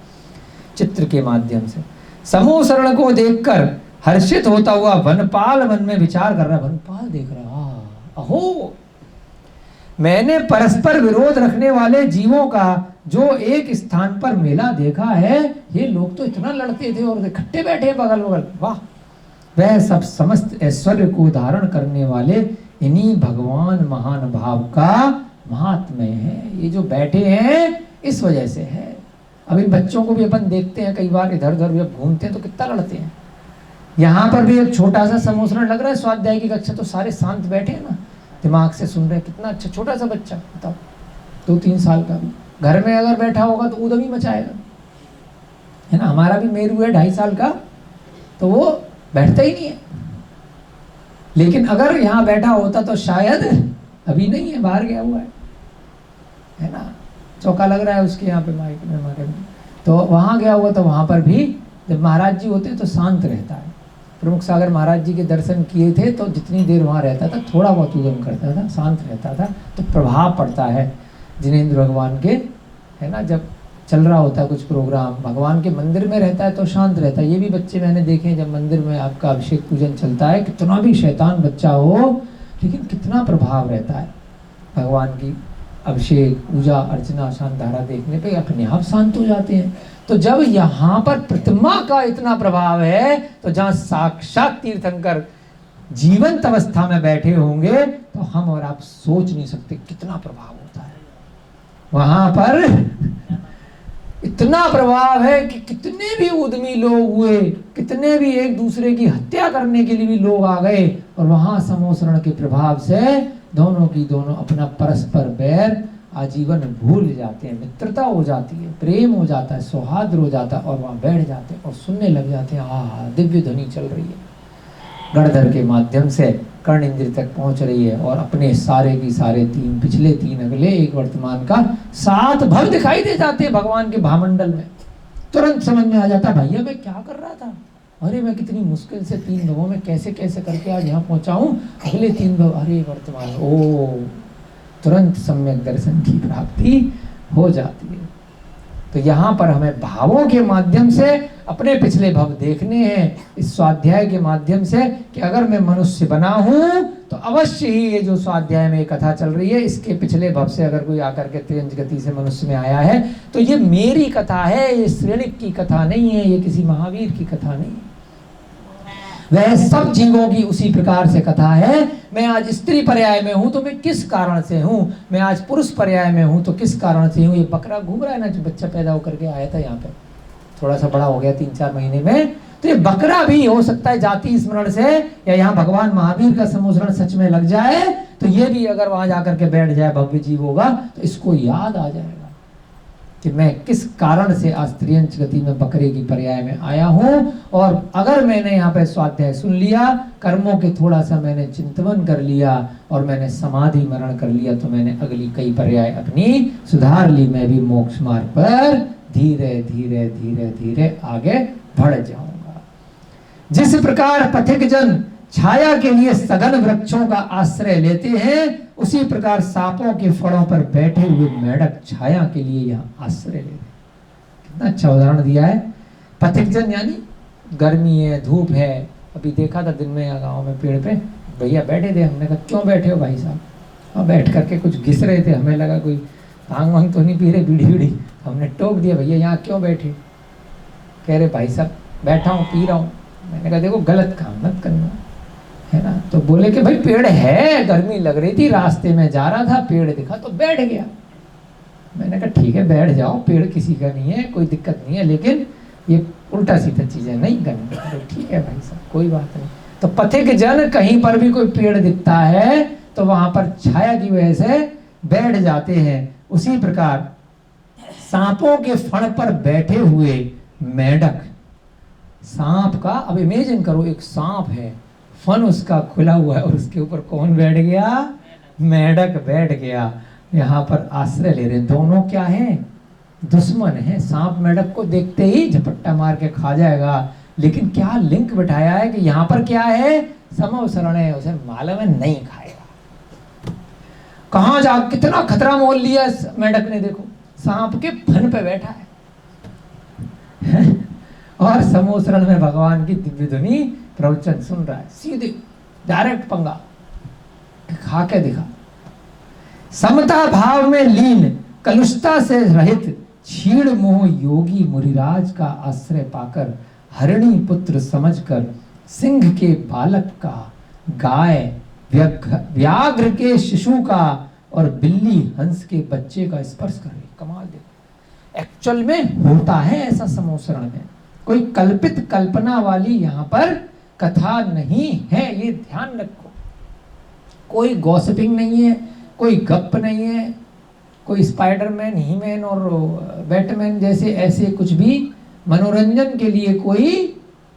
[SPEAKER 1] चित्र के माध्यम से। समवसरण को देखकर हर्षित होता हुआ वनपाल मन में विचार कर रहा है। वनपाल देख रहा है, अहो मैंने परस्पर विरोध रखने वाले जीवों का जो एक स्थान पर मेला देखा है, ये लोग तो इतना लड़ते थे और इकट्ठे बैठे बगल बगल, वाह, वह सब समस्त ऐश्वर्य को धारण करने वाले इन्हीं भगवान महान भाव का महात्म्य है। ये जो बैठे हैं इस वजह से है। अब इन बच्चों को भी अपन देखते हैं कई बार इधर उधर जब घूमते हैं तो कितना लड़ते हैं। यहाँ पर भी एक छोटा सा समवसरण लग रहा है, स्वाध्याय की कक्षा, तो सारे शांत बैठे हैं ना, दिमाग से सुन रहे हैं। कितना अच्छा छोटा सा बच्चा, बताओ 2-3 साल का, घर में अगर बैठा होगा तो ऊधम ही मचाएगा, है ना। हमारा भी मेरू है 2.5 साल का, तो वो बैठता ही नहीं है। लेकिन अगर यहाँ बैठा होता तो शायद, अभी नहीं है, बाहर गया हुआ है ना, चौका लग रहा है उसके यहाँ पे माइक में हमारे में, तो वहाँ गया हुआ। तो वहाँ पर भी जब महाराज जी होते हैं तो शांत रहता है। प्रमुख सागर महाराज जी के दर्शन किए थे तो जितनी देर वहाँ रहता था थोड़ा बहुत उद्यम करता था, शांत रहता था, तो प्रभाव पड़ता है जिनेंद्र भगवान के, है ना। जब चल रहा होता है कुछ प्रोग्राम, भगवान के मंदिर में रहता है तो शांत रहता है। ये भी बच्चे मैंने देखे हैं, जब मंदिर में आपका अभिषेक पूजन चलता है, कितना भी शैतान बच्चा हो लेकिन कितना प्रभाव रहता है भगवान की अभिषेक पूजा अर्चना शांत धारा देखने पे, अपने आप शांत हो जाते हैं। तो जब यहाँ पर प्रतिमा का इतना प्रभाव है, तो जहाँ साक्षात तीर्थंकर जीवंत अवस्था में बैठे होंगे तो हम और आप सोच नहीं सकते कितना प्रभाव होता है। वहां पर इतना प्रभाव है कि कितने भी उद्यमी लोग हुए, कितने भी एक दूसरे की हत्या करने के लिए भी लोग आ गए, और वहां समवसरण के प्रभाव से दोनों की दोनों अपना परस्पर बैर आजीवन भूल जाते हैं, मित्रता हो जाती है, प्रेम हो जाता है, सौहार्द हो जाता है, और वहाँ बैठ जाते हैं और सुनने लग जाते हैं। आहा, दिव्य ध्वनि चल रही है, गणधर के माध्यम से कर्ण इंद्र तक पहुँच रही है, और अपने सारे की सारे 3 पिछले 3 अगले 1 वर्तमान का 7 भव दिखाई दे जाते हैं भगवान के भामंडल में। तुरंत समझ में आ जाता, भैया मैं क्या कर रहा था, अरे मैं कितनी मुश्किल से 3 भवों में कैसे कैसे करके आज यहाँ पहुँचा हूँ, अगले 3 भव, अरे वर्तमान, ओ, तुरंत सम्यक दर्शन की प्राप्ति हो जाती है। तो यहाँ पर हमें भावों के माध्यम से अपने पिछले भव देखने हैं, इस स्वाध्याय के माध्यम से, कि अगर मैं मनुष्य बना हूँ तो अवश्य ही ये जो स्वाध्याय में कथा चल रही है, इसके पिछले भव से अगर कोई आकर के तेज गति से मनुष्य में आया है तो ये मेरी कथा है, ये श्रेणिक की कथा नहीं है, ये किसी महावीर की कथा नहीं है। वह सब जीवों की उसी प्रकार से कथा है। मैं आज स्त्री पर्याय में हूँ तो मैं किस कारण से हूँ, मैं आज पुरुष पर्याय में हूँ तो किस कारण से हूँ। ये बकरा घूम रहा है ना, जो बच्चा पैदा होकर के आया था यहाँ पे, थोड़ा सा बड़ा हो गया 3-4 महीने में, तो ये बकरा भी हो सकता है जाति स्मरण से, या यहाँ भगवान महावीर का समवसरण सच में लग जाए तो ये भी अगर वहां जाकर के बैठ जाए, भव्य जीव होगा, तो इसको याद आ जाएगा कि मैं किस कारण से आज त्रियंच गति में बकरे की पर्याय में आया हूँ। और अगर मैंने यहाँ पे स्वाध्याय सुन लिया, कर्मों के थोड़ा सा मैंने चिंतन कर लिया और मैंने समाधि मरण कर लिया, तो मैंने अगली कई पर्याय अपनी सुधार ली, मैं भी मोक्ष मार्ग पर धीरे धीरे धीरे धीरे आगे बढ़ जाऊंगा। जिस प्रकार पथिक जन छाया के लिए सघन वृक्षों का आश्रय लेते हैं, उसी प्रकार सांपों के फड़ों पर बैठे हुए मेढक छाया के लिए यहाँ आश्रय लेते हैं। कितना अच्छा उदाहरण दिया है। पथिक जन यानी गर्मी है, धूप है। अभी देखा था दिन में गाँव में पेड़ पे भैया बैठे थे, हमने कहा क्यों बैठे हो भाई साहब, और बैठ करके कुछ घिस रहे थे, हमें लगा कोई भांग वांग तो नहीं पी रहे, बीड़ी बीड़ी। हमने टोक दिया, भैया यहाँ क्यों बैठे, कह रहे भाई साहब बैठा हूँ पी रहा हूँ। मैंने कहा देखो गलत काम मत करना, है ना। तो बोले कि भाई पेड़ है, गर्मी लग रही थी, रास्ते में जा रहा था, पेड़ दिखा तो बैठ गया। मैंने कहा ठीक है बैठ जाओ, पेड़ किसी का नहीं है, कोई दिक्कत नहीं है, लेकिन ये उल्टा सीधा चीजें नहीं करनी। तो ठीक है भाई साहब कोई बात नहीं। तो पथिक जन कहीं पर भी कोई पेड़ दिखता है तो वहां पर छाया की वजह से बैठ जाते हैं। उसी प्रकार सांपों के फण पर बैठे हुए मेंढक, सांप का, अब इमेजिन करो एक सांप है, फन उसका खुला हुआ है और उसके ऊपर कौन बैठ गया? मेंढक बैठ गया। यहाँ पर आश्रय ले रहे, दोनों क्या है? दुश्मन है। सांप मेंढक को देखते ही झपट्टा मार के खा जाएगा, लेकिन क्या लिंक बिठाया है कि यहाँ पर क्या है? समो शरण है, उसे मालूम है नहीं खाएगा। कहाँ जा, कितना खतरा मोल लिया इस मेंढक ने, देखो सांप के फन पे बैठा है और समो शरण में भगवान की दिव्य ध्वनि प्रवचन सुन रहा है, सीधे डायरेक्ट पंगा खा के दिखा। समता भाव में लीन, कलुषता से रहित, क्षीण मोह योगी मुरिराज का आश्रय पाकर, हरिणी पुत्र समझकर, सिंह के बालक का, गाय व्याघ्र के शिशु का और बिल्ली हंस के बच्चे का स्पर्श कर रही। कमाल देखो, एक्चुअल में होता है ऐसा समो शरण में, कोई कल्पित कल्पना वाली यहाँ पर कथा नहीं है, ये ध्यान रखो। कोई गॉसिपिंग नहीं है, कोई गप नहीं है, कोई स्पाइडरमैन, हीमैन और बैटमैन जैसे ऐसे कुछ भी मनोरंजन के लिए कोई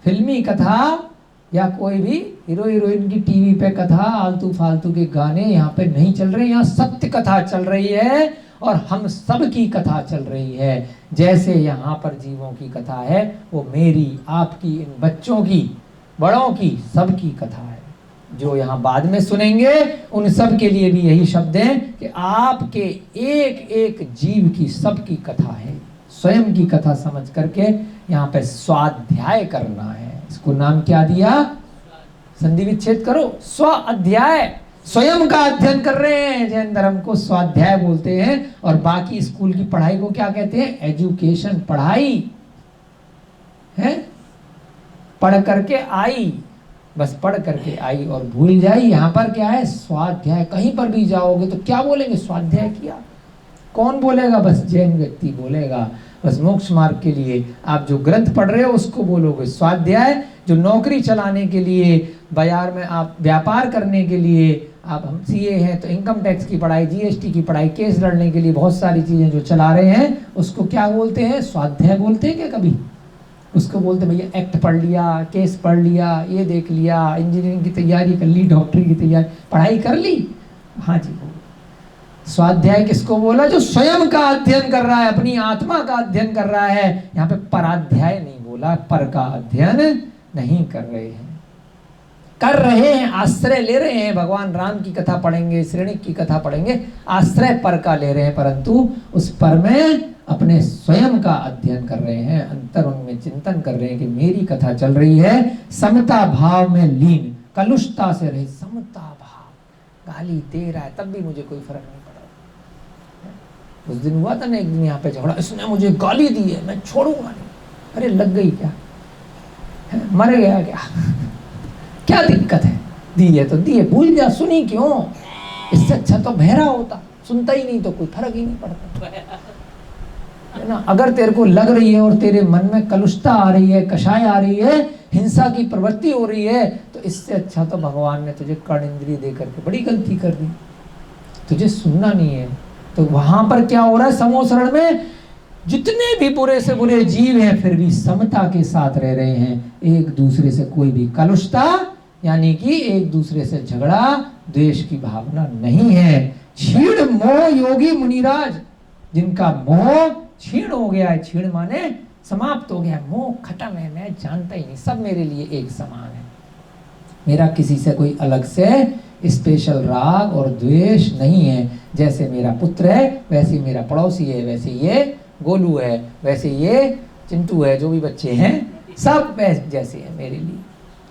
[SPEAKER 1] फिल्मी कथा या कोई भी हीरो हीरोइन की टीवी पे कथा, आलतू फालतू के गाने यहाँ पे नहीं चल रहे। यहाँ सत्य कथा चल रही है और हम सब की कथा चल रही है। जैसे यहाँ पर जीवों की कथा है, वो मेरी, आपकी, इन बच्चों की, बड़ों की, सब की कथा है। जो यहाँ बाद में सुनेंगे उन सब के लिए भी यही शब्द हैं कि आपके एक एक जीव की, सब की कथा है। स्वयं की कथा समझ करके यहाँ पे स्वाध्याय करना है। इसको नाम क्या दिया? संधि विच्छेद करो, स्व अध्याय। स्वयं का अध्ययन कर रहे हैं, जैन धर्म को स्वाध्याय बोलते हैं और बाकी स्कूल की पढ़ाई को क्या कहते हैं? एजुकेशन, पढ़ाई है। पढ़ करके आई, बस पढ़ करके आई और भूल जाई। यहाँ पर क्या है? स्वाध्याय। कहीं पर भी जाओगे तो क्या बोलेंगे? स्वाध्याय किया। कौन बोलेगा? बस जैन व्यक्ति बोलेगा। बस मोक्ष मार्ग के लिए आप जो ग्रंथ पढ़ रहे हो उसको बोलोगे स्वाध्याय। जो नौकरी चलाने के लिए, बाजार में आप व्यापार करने के लिए, आप हम सीए हैं तो इनकम टैक्स की पढ़ाई, जीएसटी की पढ़ाई, केस लड़ने के लिए बहुत सारी चीजें जो चला रहे हैं, उसको क्या बोलते हैं? स्वाध्याय बोलते हैं क्या कभी? उसको बोलते भैया एक्ट पढ़ लिया, केस पढ़ लिया, ये देख लिया, इंजीनियरिंग की तैयारी कर ली, डॉक्टरी की तैयारी, पढ़ाई कर ली। हाँ जी, स्वाध्याय किसको बोला? जो स्वयं का अध्ययन कर रहा है, अपनी आत्मा का अध्ययन कर रहा है। यहाँ पे पराध्याय नहीं बोला, पर का अध्ययन नहीं कर रहे हैं, कर रहे हैं, आश्रय ले रहे हैं। भगवान राम की कथा पढ़ेंगे, श्रेणिक की कथा पढ़ेंगे, आश्रय पर का ले रहे हैं, परंतु उस पर में अपने स्वयं का अध्ययन कर रहे हैं, अंतर उनमें चिंतन कर रहे हैं कि मेरी कथा चल रही है। समता भाव में लीन, कलुषता से रही, समता भाव। गाली दे रहा है तब भी मुझे कोई फर्क नहीं पड़ा। उस दिन हुआ था ना एक दिन यहाँ पे झगड़ा, इसने मुझे गाली दी है, मैं छोड़ूंगा नहीं। अरे लग गई क्या? मर गया क्या? क्या दिक्कत है? दी है तो दी है, भूल जा, सुनी क्यों? इससे अच्छा तो बहरा होता, सुनता ही नहीं तो कोई फर्क ही नहीं पड़ता, है ना। अगर तेरे को लग रही है और तेरे मन में कलुषता आ रही है, कषाय आ रही है, हिंसा की प्रवृत्ति हो रही है, तो इससे अच्छा तो भगवान ने तुझे कर्ण इंद्रिय दे करके बड़ी गलती कर दी। तुझे सुनना नहीं है। तो वहां पर क्या हो रहा है? समो शरण में जितने भी बुरे से बुरे जीव हैं, फिर भी समता के साथ रह रहे हैं। एक दूसरे से कोई भी कलुषता, यानी कि एक दूसरे से झगड़ा, द्वेष की भावना नहीं है। क्षीण मोह योगी मुनिराज, जिनका मोह क्षीण हो गया है। क्षीण माने समाप्त हो गया, मोह खत्म है, मैं जानता ही नहीं, सब मेरे लिए एक समान है। मेरा किसी से कोई अलग से स्पेशल राग और द्वेष नहीं है। जैसे मेरा पुत्र है, वैसे मेरा पड़ोसी है, वैसे ये गोलू है, वैसे ये चिंटू है, जो भी बच्चे हैं सब जैसे हैं मेरे लिए।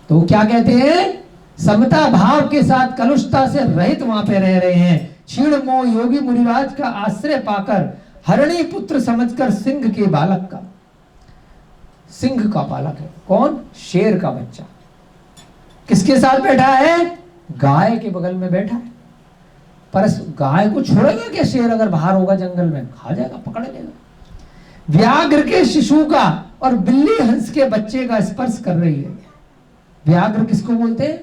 [SPEAKER 1] तो क्या कहते हैं? समता भाव के साथ, कलुषता से रहित वहां पे रह रहे हैं। क्षीण मोह योगी मुनिराज का आश्रय पाकर, हरिणी पुत्र समझकर, सिंह के बालक का, सिंह का बालक है कौन? शेर का बच्चा। किसके साथ बैठा है? गाय के बगल में बैठा है। पर गाय को छोड़ेगा क्या शेर? अगर बाहर होगा जंगल में, खा जाएगा, पकड़ लेगा। व्याघ्र के शिशु का और बिल्ली हंस के बच्चे का स्पर्श कर रही है। व्याघ्र किसको बोलते हैं?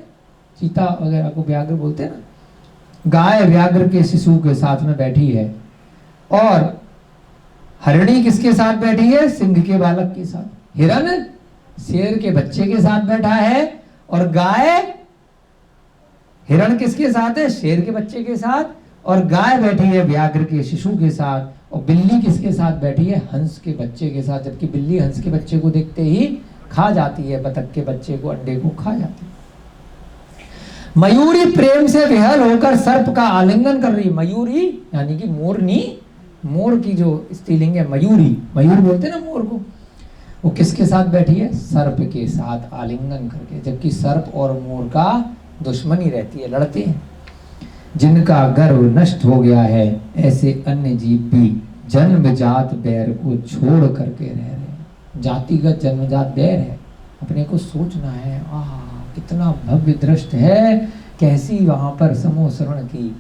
[SPEAKER 1] चीता वगैरह को व्याघ्र बोलते हैं ना। गाय व्याघ्र के शिशु के साथ में बैठी है और हरिणी किसके साथ बैठी है? सिंह के बालक के साथ। हिरण शेर के बच्चे के साथ बैठा है, और गाय, हिरण किसके साथ है? शेर के बच्चे के साथ, और गाय बैठी है व्याघ्र के शिशु के साथ, और बिल्ली किसके साथ बैठी है? हंस के बच्चे के साथ। जबकि बिल्ली हंस के बच्चे को देखते ही खा जाती है, बतख के बच्चे को, अंडे को खा जाती है। मयूरी प्रेम से विहल होकर सर्प का आलिंगन कर रही है। मयूरी यानी कि मोरनी, मोर की जो स्त्रीलिंग है मयूरी, मयूर बोलते हैं ना मोर को, वो किसके साथ बैठी है? सर्प के साथ आलिंगन करके। जबकि सर्प और मोर का दुश्मनी रहती है, लड़ते हैं। जिनका गर्व नष्ट हो गया है, ऐसे अन्य जीव भी जन्मजात बैर को छोड़ करके रह रहे हैं। जातिगत जन्मजात बैर है, अपने को सोचना है, कितना भव्य दृष्ट है, कैसी वहां पर समोसरण की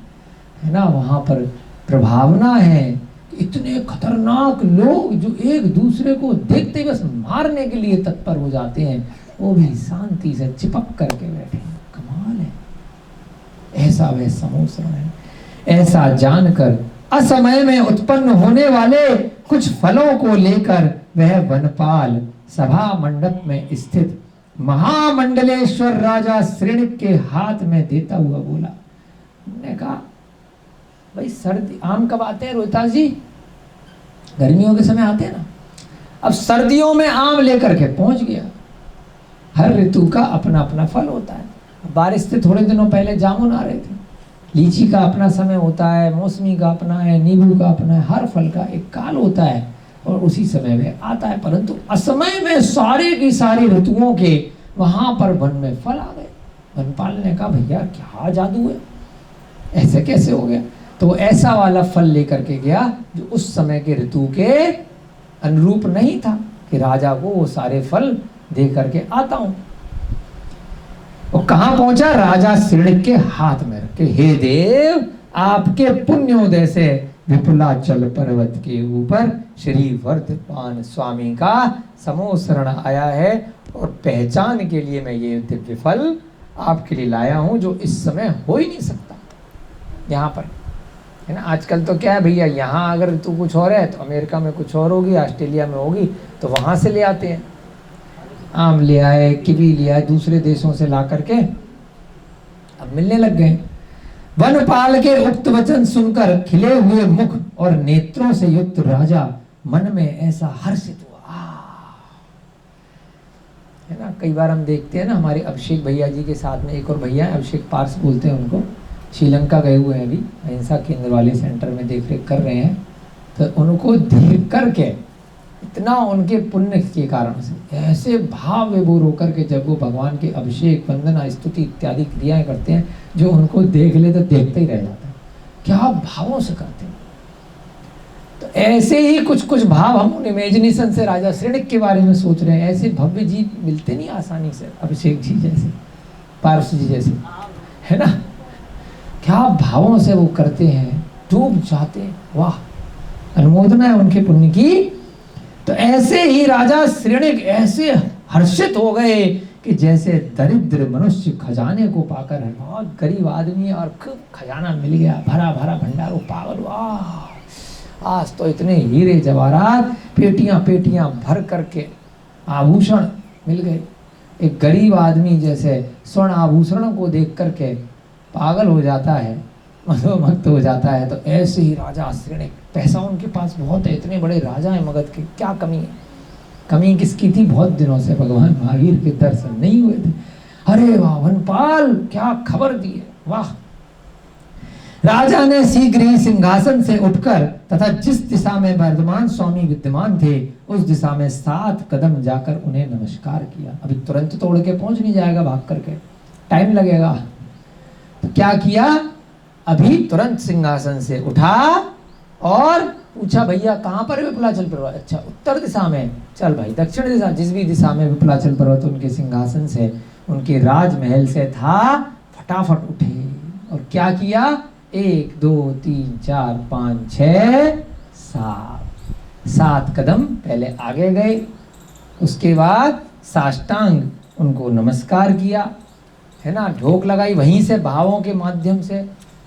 [SPEAKER 1] है ना, वहां पर प्रभावना है। इतने खतरनाक लोग जो एक दूसरे को देखते ही बस मारने के लिए तत्पर हो जाते हैं, वो भी शांति से चिपक करके बैठे हैं। कमाल है, ऐसा वह समोसरण है। ऐसा जानकर असमय में उत्पन्न होने वाले कुछ फलों को लेकर वह वनपाल सभा मंडप में स्थित महामंडलेश्वर राजा श्रेणिक के हाथ में देता हुआ बोला। हमने कहा भाई सर्दी, आम कब आते हैं रोहितास जी? गर्मियों के समय आते हैं ना। अब सर्दियों में आम लेकर के पहुंच गया। हर ऋतु का अपना अपना फल होता है। बारिश से थोड़े दिनों पहले जामुन आ रहे थे। लीची का अपना समय होता है, मौसमी का अपना है, नींबू का अपना है। हर फल का एक काल होता है और उसी समय में आता है। परंतु असमय में सारे की सारी ऋतुओं के वहां पर वन में फल आ गए। वनपाल ने कहा भैया क्या जादू है, ऐसे कैसे हो गया? तो ऐसा वाला फल लेकर के गया जो उस समय के ऋतु के अनुरूप नहीं था, कि राजा को वो सारे फल दे करके आता हूं। वो कहां पहुंचा? राजा श्रेणिक के हाथ में रखे। हे देव, आपके पुण्योदय से विपुलाचल पर्वत के ऊपर श्री वर्धमान स्वामी का समोसरण आया है, और पहचान के लिए मैं ये दिव्य फल आपके लिए लाया हूं, जो इस समय हो ही नहीं सकता यहाँ पर, है ना। आजकल तो क्या है भैया, यहाँ अगर तू कुछ और है तो अमेरिका में कुछ और होगी, ऑस्ट्रेलिया में होगी, तो वहाँ से ले आते हैं। आम ले आए, किवी ले आए, दूसरे देशों से ला करके अब मिलने लग गए। वनपाल के उक्त वचन सुनकर खिले हुए मुख और नेत्रों से युक्त राजा मन में ऐसा हर्षित हुआ। है ना, कई बार हम देखते हैं ना, हमारे अभिषेक भैया जी के साथ में एक और भैया अभिषेक पार्स बोलते हैं उनको, श्रीलंका गए हुए हैं अभी, अहिंसा केंद्र वाले सेंटर में देख रेख कर रहे हैं। तो उनको देख करके इतना उनके पुण्य के कारण से ऐसे भाव विभोर होकर के जब वो भगवान के अभिषेक, वंदना, स्तुति इत्यादि क्रियाएं करते हैं, जो उनको देख ले तो देखते ही रह जाता है, क्या भावों से करते हैं। तो ऐसे ही कुछ कुछ भाव हम उन इमेजिनेशन से राजा श्रेणिक के बारे में सोच रहे हैं। ऐसे भव्य जी मिलते नहीं आसानी से, अभिषेक जी जैसे, पार्स जी जैसे, है ना। क्या भावों से वो करते हैं, डूब जाते हैं। वाह, अनुमोदना है उनके पुण्य की। तो ऐसे ही राजा श्रेणिक ऐसे हर्षित हो गए कि जैसे दरिद्र मनुष्य खजाने को पाकर, बहुत गरीब आदमी और खूब खजाना मिल गया, भरा भरा भंडार, वो पागल, वाह आज तो इतने हीरे जवाहरात, पेटियां पेटियां भर करके आभूषण मिल गए। एक गरीब आदमी जैसे स्वर्ण आभूषणों को देख करके पागल हो जाता है, मदोमस्त हो जाता है, तो ऐसे ही राजा श्रेणिक, पैसा उनके पास बहुत है, इतने बड़े राजा हैं मगध के, क्या कमी है? कमी किसकी थी? बहुत दिनों से भगवान महावीर के दर्शन नहीं हुए थे। अरे वाह, वनपाल क्या खबर दी है, वाह। राजा ने शीघ्र ही सिंहासन से उठकर तथा जिस दिशा में वर्धमान स्वामी विद्यमान थे उस दिशा में 7 कदम जाकर उन्हें नमस्कार किया। अभी तुरंत तोड़ के पहुंच नहीं जाएगा, भाग करके टाइम लगेगा। तो क्या किया? अभी तुरंत सिंहासन से उठा और पूछा भैया कहाँ पर है विपुलाचल पर्वत? अच्छा, उत्तर दिशा में। चल भाई, दक्षिण दिशा, जिस भी दिशा में विपुलाचल पर्वत उनके सिंहासन से, उनके राजमहल से था, फटाफट उठे और क्या किया? 1 2 3 4 5 6 7 कदम पहले आगे गए, उसके बाद साष्टांग उनको नमस्कार किया, है ना, ढोक लगाई, वहीं से भावों के माध्यम से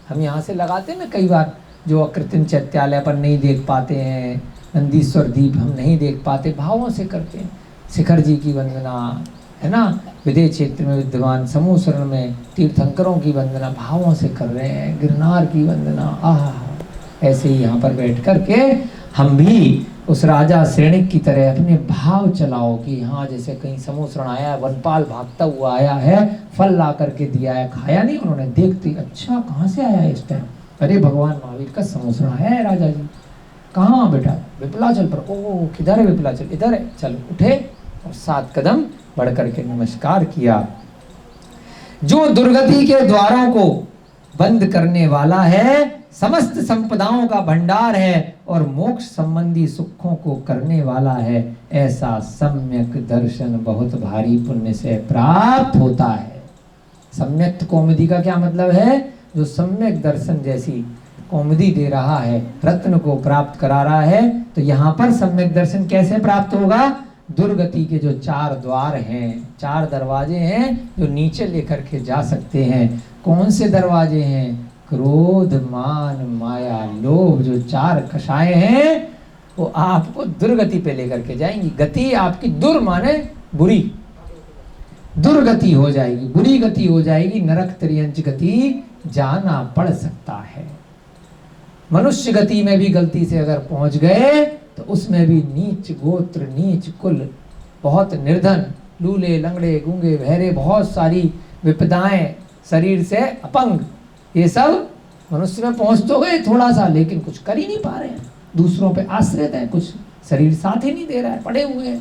[SPEAKER 1] हम यहाँ से लगाते हैं ना, कई बार जो अकृत्रिम चैत्यालय पर नहीं देख पाते हैं, नंदीश्वर दीप हम नहीं देख पाते, भावों से करते हैं। शिखर जी की वंदना है ना, विदेश क्षेत्र में विद्यमान समूह शरण में तीर्थंकरों की वंदना भावों से कर रहे हैं, गिरनार की वंदना। आह, ऐसे ही यहाँ पर बैठ कर के हम भी उस राजा श्रेणिक की तरह अपने भाव चलाओ कि हाँ, जैसे कहीं समूह शरण आया है, वनपाल भागता हुआ आया है, फल ला करके दिया है, खाया नहीं उन्होंने, देखते अच्छा कहाँ से आया है इस टाइम, अरे भगवान महावीर का समूह शरण आया है राजा जी, कहाँ बेटा, विपलाचल पर, ओ किधर है विपलाचल, इधर है, चलो उठे और 7 कदम बढ़ करके नमस्कार किया। जो दुर्गति के द्वारों को बंद करने वाला है, समस्त संपदाओं का भंडार है और मोक्ष संबंधी सुखों को करने वाला है, ऐसा सम्यक दर्शन बहुत भारी पुण्य से प्राप्त होता है। सम्यक कौमुदी का क्या मतलब है? जो सम्यक दर्शन जैसी कौमुदी दे रहा है, रत्न को प्राप्त करा रहा है। तो यहाँ पर सम्यक दर्शन कैसे प्राप्त होगा? दुर्गति के जो 4 द्वार हैं, 4 दरवाजे हैं जो नीचे लेकर के जा सकते हैं। कौन से दरवाजे हैं? क्रोध, मान, माया, लोभ, जो 4 कषाय हैं वो आपको दुर्गति पे लेकर के जाएंगी। गति आपकी दुर माने बुरी, दुर्गति हो जाएगी, बुरी गति हो जाएगी, नरक त्रियंच गति जाना पड़ सकता है। मनुष्य गति में भी गलती से अगर पहुंच गए तो उसमें भी नीच गोत्र, नीच कुल, बहुत निर्धन, लूले, लंगड़े, गूंगे, बहरे, बहुत सारी विपदाएं, शरीर से अपंग, ये सब मनुष्य में पहुंच तो गए थोड़ा सा, लेकिन कुछ कर ही नहीं पा रहे हैं, दूसरों पे आश्रित हैं, कुछ शरीर साथ ही नहीं दे रहा है, पड़े हुए हैं,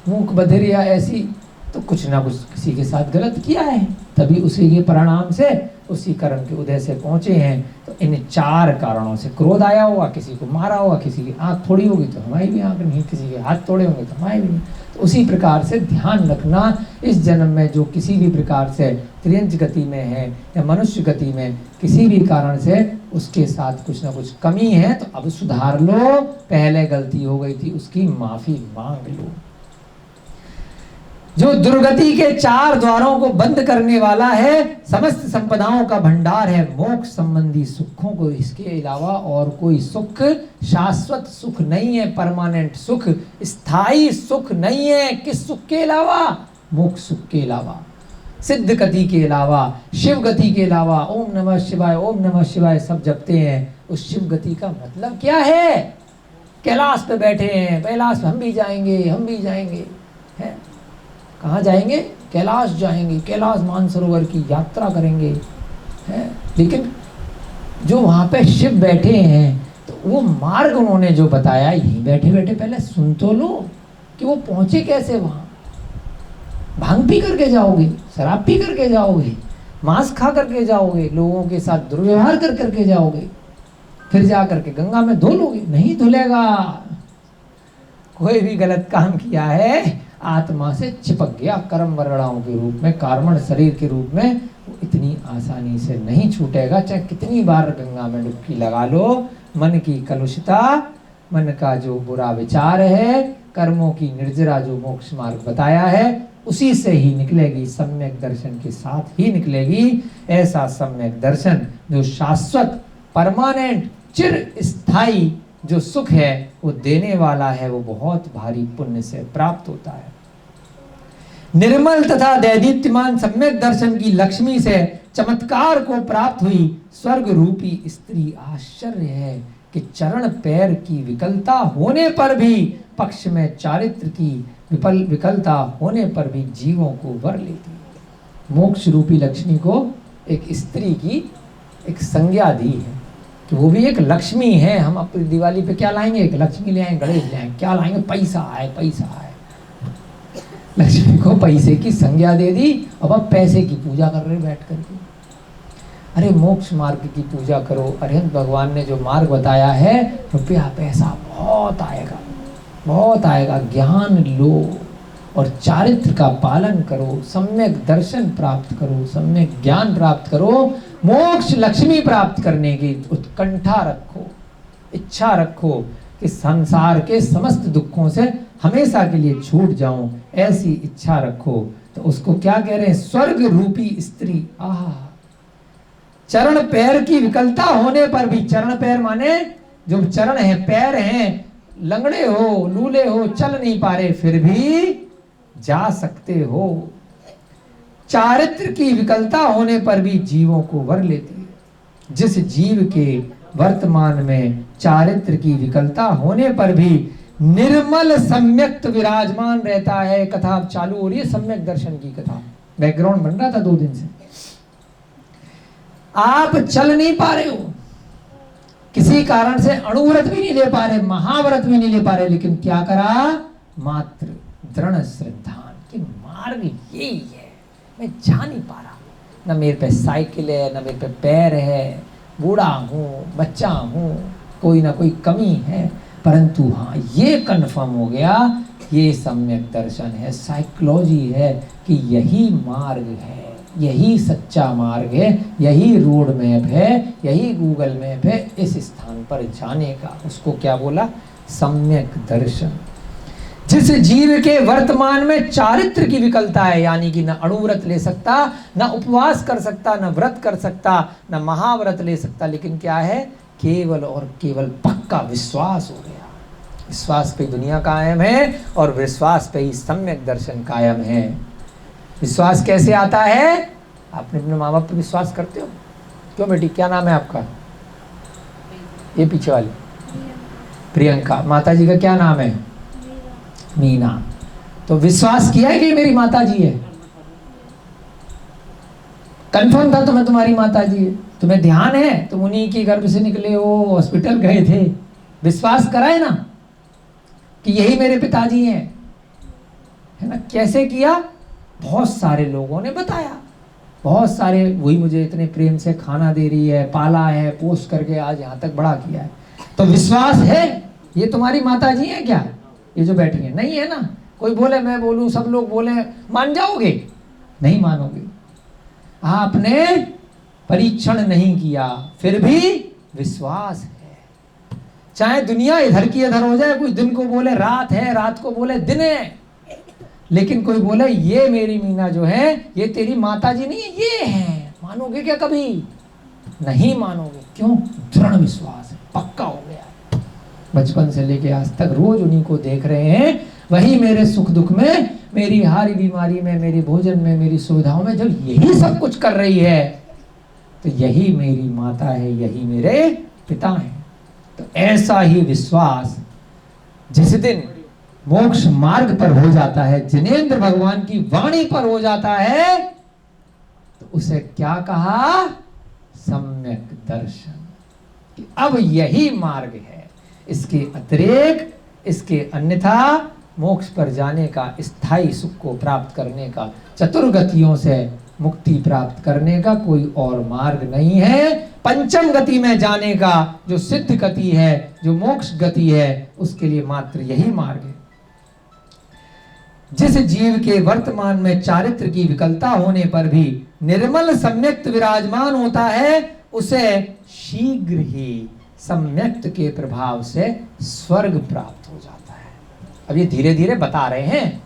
[SPEAKER 1] मूक बधिर या ऐसी, तो कुछ ना कुछ किसी के साथ गलत किया है, तभी उसी के परिणाम से, उसी कर्म के उदय से पहुंचे हैं। तो इन 4 कारणों से क्रोध आया होगा, किसी को मारा होगा, किसी की आंख फोड़ी होगी तो हमारी भी आंख नहीं, किसी के हाथ तोड़े होंगे तो हमारे भी नहीं। तो उसी प्रकार से ध्यान रखना, इस जन्म में जो किसी भी प्रकार से त्रियंच गति में है या मनुष्य गति में किसी भी कारण से उसके साथ कुछ ना कुछ कमी है तो अब सुधार लो, पहले गलती हो गई थी उसकी माफी मांग लो। जो दुर्गति के 4 द्वारों को बंद करने वाला है, समस्त संपदाओं का भंडार है, मोक्ष संबंधी सुखों को, इसके अलावा और कोई सुख, शाश्वत सुख नहीं है, परमानेंट सुख, स्थायी सुख नहीं है। किस सुख के अलावा? मोक्ष सुख के अलावा, सिद्ध गति के अलावा, शिव गति के अलावा। ओम नमः शिवाय, ओम नमः शिवाय सब जपते हैं, उस शिव गति का मतलब क्या है? कैलाश पे बैठे हैं, कैलाश हम भी जाएंगे, हम भी जाएंगे, है कहाँ जाएंगे? कैलाश जाएंगे, कैलाश मानसरोवर की यात्रा करेंगे, है। लेकिन जो वहाँ पे शिव बैठे हैं तो वो मार्ग उन्होंने जो बताया, यहीं बैठे बैठे पहले सुन तो लो कि वो पहुँचे कैसे वहाँ। भांग पी करके जाओगे, शराब पी करके जाओगे, मांस खा करके जाओगे, लोगों के साथ दुर्व्यवहार कर करके जाओगे, फिर जा करके गंगा में धो लोगे? नहीं धुलेगा। कोई भी गलत काम किया है, आत्मा से चिपक गया, कर्म वर्णाओं के रूप में, कार्बन शरीर के रूप में, वो इतनी आसानी से नहीं छूटेगा, चाहे कितनी बार गंगा में डुबकी लगा लो। मन की कलुषता, मन का जो बुरा विचार है, कर्मों की निर्जरा जो मोक्ष मार्ग बताया है, उसी से ही निकलेगी, सम्यक दर्शन के साथ ही निकलेगी। ऐसा सम्यक दर्शन जो शाश्वत, परमानेंट, चिर स्थायी जो सुख है वो देने वाला है, वो बहुत भारी पुण्य से प्राप्त होता है। निर्मल तथा दैदीप्यमान सम्यक दर्शन की लक्ष्मी से चमत्कार को प्राप्त हुई स्वर्ग रूपी स्त्री आश्चर्य है कि चरण पैर की विकलता होने पर भी, पक्ष में चारित्र की विकलता होने पर भी जीवों को वर लेती है। मोक्ष रूपी लक्ष्मी को एक स्त्री की एक संज्ञा दी है कि वो भी एक लक्ष्मी है। हम अपनी दिवाली पे क्या लाएंगे? एक लक्ष्मी ले आएंगे, गणेश ले आएंगे, क्या लाएंगे? पैसा है, पैसा है। लक्ष्मी को पैसे की संज्ञा दे दी, अब आप पैसे की पूजा कर रहे बैठ करके। अरे मोक्ष मार्ग की पूजा करो। अरिहंत भगवान ने जो मार्ग बताया है, रुपया पैसा बहुत आएगा, बहुत आएगा। ज्ञान लो और चारित्र का पालन करो, सम्यक दर्शन प्राप्त करो, सम्यक ज्ञान प्राप्त करो, मोक्ष लक्ष्मी प्राप्त करने की उत्कंठा रखो, इच्छा रखो कि संसार के समस्त दुखों से हमेशा के लिए छूट जाऊं, ऐसी इच्छा रखो। तो उसको क्या कह रहे हैं? स्वर्ग रूपी स्त्री। आह, चरण पैर की विकलता होने पर भी, चरण पैर माने जो चरण है, पैर हैं, लंगड़े हो, लूले हो, चल नहीं पा रहे, फिर भी जा सकते हो। चारित्र की विकलता होने पर भी जीवों को वर लेती है। जिस जीव के वर्तमान में चारित्र की विकलता होने पर भी निर्मल सम्यक्त विराजमान रहता है। कथा अब चालू हो रही है, सम्यक दर्शन की कथा, बैकग्राउंड बन रहा था 2 दिन से। आप चल नहीं पा रहे हो, किसी कारण से अणुव्रत भी नहीं ले पा रहे, महाव्रत भी नहीं ले पा रहे, लेकिन क्या करा, मात्र दृढ़ श्रद्धा कि मार्ग यही है, मैं जा नहीं पा रहा, न मेरे पे साइकिल है, न मेरे पे पैर है, बूढ़ा हूँ, बच्चा हूँ, कोई ना कोई कमी है, परंतु हाँ ये कन्फर्म हो गया, ये सम्यक दर्शन है, साइकोलॉजी है कि यही मार्ग है, यही सच्चा मार्ग है, यही रोड मैप है, यही गूगल मैप है इस स्थान पर जाने का। उसको क्या बोला, सम्यक दर्शन। जिस जीव के वर्तमान में चारित्र की विकलता है, यानी कि न अणुव्रत ले सकता, न उपवास कर सकता, न व्रत कर सकता, न महाव्रत ले सकता, लेकिन क्या है, केवल और केवल पक्का विश्वास हो गया। विश्वास पे दुनिया कायम है और विश्वास पे ही सम्यक दर्शन कायम है। विश्वास कैसे आता है, आपने अपने माँ बाप पर विश्वास करते हो? क्यों बेटी, क्या नाम है आपका? ये पीछे वाली प्रियंका। माता जी का क्या नाम है? मीना। तो विश्वास किया है कि मेरी माता जी है? कंफर्म था तुम्हें तुम्हारी माता जी है? तुम्हें ध्यान है तुम उन्हीं के गर्भ से निकले हो, हॉस्पिटल गए थे, विश्वास कराए ना कि यही मेरे पिताजी हैं, है ना? कैसे किया? बहुत सारे लोगों ने बताया, बहुत सारे, वही मुझे इतने प्रेम से खाना दे रही है, पाला है, पोस करके आज यहाँ तक बड़ा किया है। तो विश्वास है ये तुम्हारी माता जी है क्या, ये जो बैठी है? नहीं है ना। कोई बोले, मैं बोलूं, सब लोग बोले, मान जाओगे? नहीं मानोगे। आपने परीक्षण नहीं किया, फिर भी विश्वास है। चाहे दुनिया इधर की इधर हो जाए, कोई दिन को बोले रात है, रात को बोले दिन है, लेकिन कोई बोले ये मेरी मीना जो है ये तेरी माता जी नहीं है, ये है, मानोगे क्या? कभी नहीं मानोगे। क्यों? दृढ़ विश्वास है, पक्का हो गया। बचपन से लेके आज तक रोज उन्हीं को देख रहे हैं, वही मेरे सुख दुख में, मेरी हारी बीमारी में, मेरी भोजन में, मेरी सुविधाओं में, जब यही सब कुछ कर रही है तो यही मेरी माता है, यही मेरे पिता हैं। तो ऐसा ही विश्वास जिस दिन मोक्ष मार्ग पर हो जाता है, जिनेंद्र भगवान की वाणी पर हो जाता है, तो उसे क्या कहा? सम्यक दर्शन। कि अब यही मार्ग है, इसके अतिरिक्त, इसके अन्यथा मोक्ष पर जाने का, स्थायी सुख को प्राप्त करने का, चतुर्गतियों से मुक्ति प्राप्त करने का कोई और मार्ग नहीं है। पंचम गति में जाने का, जो सिद्ध गति है, जो मोक्ष गति है, उसके लिए मात्र यही मार्ग है। जिस जीव के वर्तमान में चारित्र की विकलता होने पर भी निर्मल सम्यक्त विराजमान होता है, उसे शीघ्र ही सम्यक्त के प्रभाव से स्वर्ग प्राप्त हो जाता है। अब ये धीरे धीरे बता रहे हैं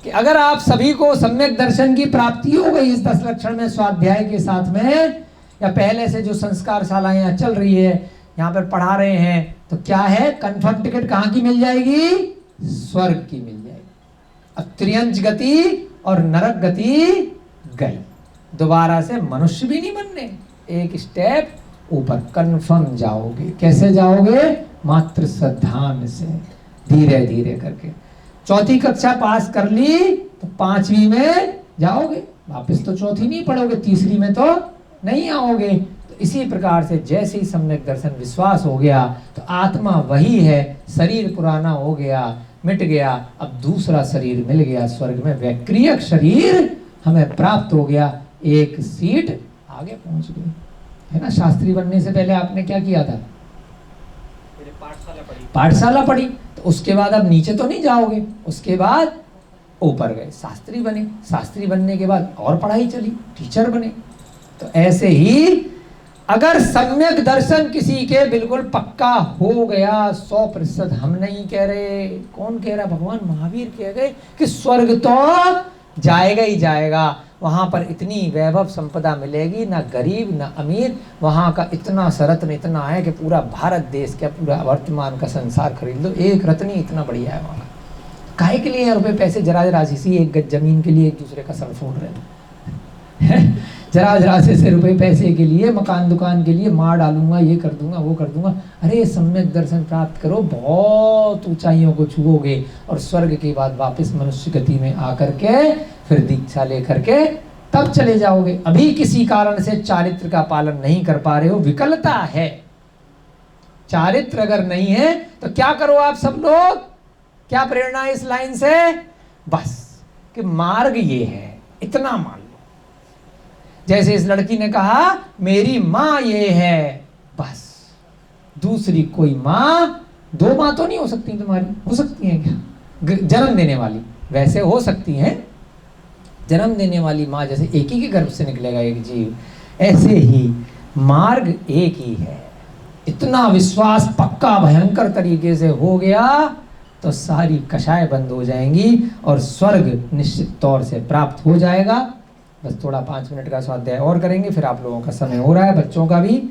[SPEAKER 1] कि अगर आप सभी को सम्यक दर्शन की प्राप्ति हो गई इस 10 लक्षण में स्वाध्याय के साथ में, या पहले से जो संस्कार शाला यहाँ चल रही है, यहाँ पर पढ़ा रहे हैं, तो क्या है, कंफर्म टिकट कहाँ की मिल जाएगी? स्वर्ग की मिल जाएगी। अब त्रियंच गति और नरक गति गई, दोबारा से मनुष्य भी नहीं बनने, एक स्टेप ऊपर कंफर्म जाओगे। कैसे जाओगे? मात्र श्रद्धा से, धीरे धीरे करके। चौथी कक्षा पास कर ली तो 5वीं में जाओगे, वापस तो चौथी नहीं पढ़ोगे, तीसरी में तो नहीं आओगे। तो इसी प्रकार से जैसे ही सम्यक दर्शन विश्वास हो गया, तो आत्मा वही है, शरीर पुराना हो गया, मिट गया, अब दूसरा शरीर मिल गया स्वर्ग में, वैक्रियक शरीर हमें प्राप्त हो गया, एक सीट आगे पहुंच गई, है ना। शास्त्री बनने से पहले आपने क्या किया था? पाठशाला पढ़ी। तो उसके बाद अब नीचे तो नहीं जाओगे, उसके बाद ऊपर गए, शास्त्री बने, शास्त्री बनने के बाद और पढ़ाई चली, टीचर बने। तो ऐसे ही अगर सम्यक दर्शन किसी के बिल्कुल पक्का हो गया 100%, हम नहीं कह रहे, कौन कह रहा? भगवान महावीर कह गए कि स्वर्ग तो जाएगा ही जाएगा, वहाँ पर इतनी वैभव संपदा मिलेगी, ना गरीब ना अमीर, वहाँ का इतना रत्न इतना है कि पूरा भारत देश का पूरा वर्तमान का संसार खरीद लो, एक रत्न ही इतना बढ़िया है वहाँ का। काहे के लिए रुपए पैसे जरा जरा सी एक गज जमीन के लिए एक दूसरे का सर फोड़ रहे हैं जरा जरा से रुपए पैसे के लिए, मकान दुकान के लिए मार डालूंगा, ये कर दूंगा वो कर दूंगा। अरे सम्यक दर्शन प्राप्त करो, बहुत ऊंचाइयों को छुओगे और स्वर्ग के बाद वापस मनुष्य गति में आकर के फिर दीक्षा लेकर के तब चले जाओगे। अभी किसी कारण से चारित्र का पालन नहीं कर पा रहे हो, विकलता है, चारित्र अगर नहीं है तो क्या करो आप सब लोग, क्या प्रेरणा है इस लाइन से, बस कि मार्ग ये है, इतना मान लो। जैसे इस लड़की ने कहा मेरी माँ ये है, बस दूसरी कोई माँ, दो माँ तो नहीं हो सकती तुम्हारी, हो सकती हैं क्या जन्म देने वाली, वैसे हो सकती हैं जन्म देने वाली माँ, जैसे एक ही के गर्भ से निकलेगा एक जीव, ऐसे ही मार्ग एक ही है। इतना विश्वास पक्का भयंकर तरीके से हो गया तो सारी कषाय बंद हो जाएंगी और स्वर्ग निश्चित तौर से प्राप्त हो जाएगा। बस थोड़ा 5 मिनट का स्वाध्याय और करेंगे, फिर आप लोगों का समय हो रहा है, बच्चों का भी।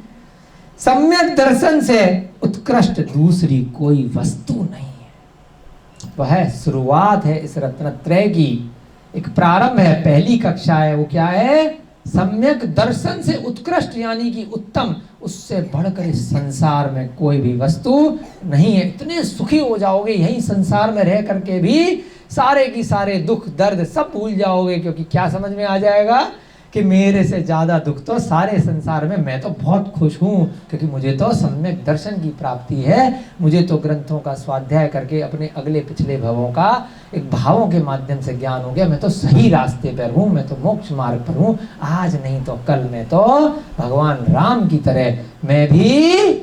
[SPEAKER 1] सम्यक दर्शन से उत्कृष्ट दूसरी कोई वस्तु नहीं है, वह शुरुआत है इस रत्नत्रय की, एक प्रारंभ है, पहली कक्षा है। वो क्या है, सम्यक दर्शन से उत्कृष्ट यानी कि उत्तम, उससे बढ़कर इस संसार में कोई भी वस्तु नहीं है। इतने सुखी हो जाओगे यही संसार में रह करके भी, सारे की सारे दुख दर्द सब भूल जाओगे, क्योंकि क्या समझ में आ जाएगा कि मेरे से ज़्यादा दुख तो सारे संसार में, मैं तो बहुत खुश हूँ क्योंकि मुझे तो सम्यक दर्शन की प्राप्ति है, मुझे तो ग्रंथों का स्वाध्याय करके अपने अगले पिछले भवों का एक भावों के माध्यम से ज्ञान हो गया, मैं तो सही रास्ते पर हूँ, मैं तो मोक्ष मार्ग पर हूँ, आज नहीं तो कल मैं तो भगवान राम की तरह मैं भी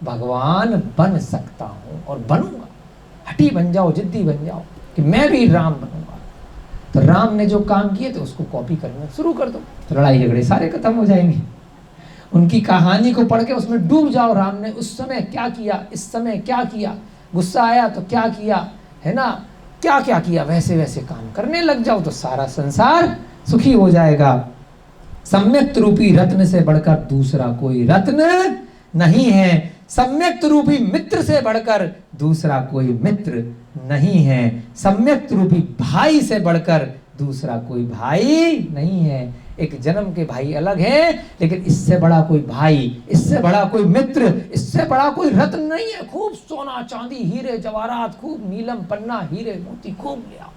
[SPEAKER 1] भगवान बन सकता हूँ और बनूंगा। हठी बन जाओ, जिद्दी बन जाओ कि मैं भी राम बनूंगा। तो राम ने जो काम किए थे उसको कॉपी करना शुरू कर दो, तो लड़ाई झगड़े सारे खत्म हो जाएंगे। उनकी कहानी को पढ़ के उसमें डूब जाओ, राम ने उस समय क्या किया, इस समय क्या किया, गुस्सा आया तो क्या किया, है ना, क्या क्या किया, वैसे वैसे काम करने लग जाओ तो सारा संसार सुखी हो जाएगा। सम्यक रूपी रत्न से बढ़कर दूसरा कोई रत्न नहीं है, सम्यक रूपी मित्र से बढ़कर दूसरा कोई मित्र नहीं है, सम्यक रूपी भाई से बढ़कर दूसरा कोई भाई नहीं है। एक जन्म के भाई अलग है, लेकिन इससे बड़ा कोई भाई, इससे बड़ा कोई मित्र, इससे बड़ा कोई रत्न नहीं है। खूब सोना चांदी हीरे जवाहरात, खूब नीलम पन्ना हीरे मोती खूब लिया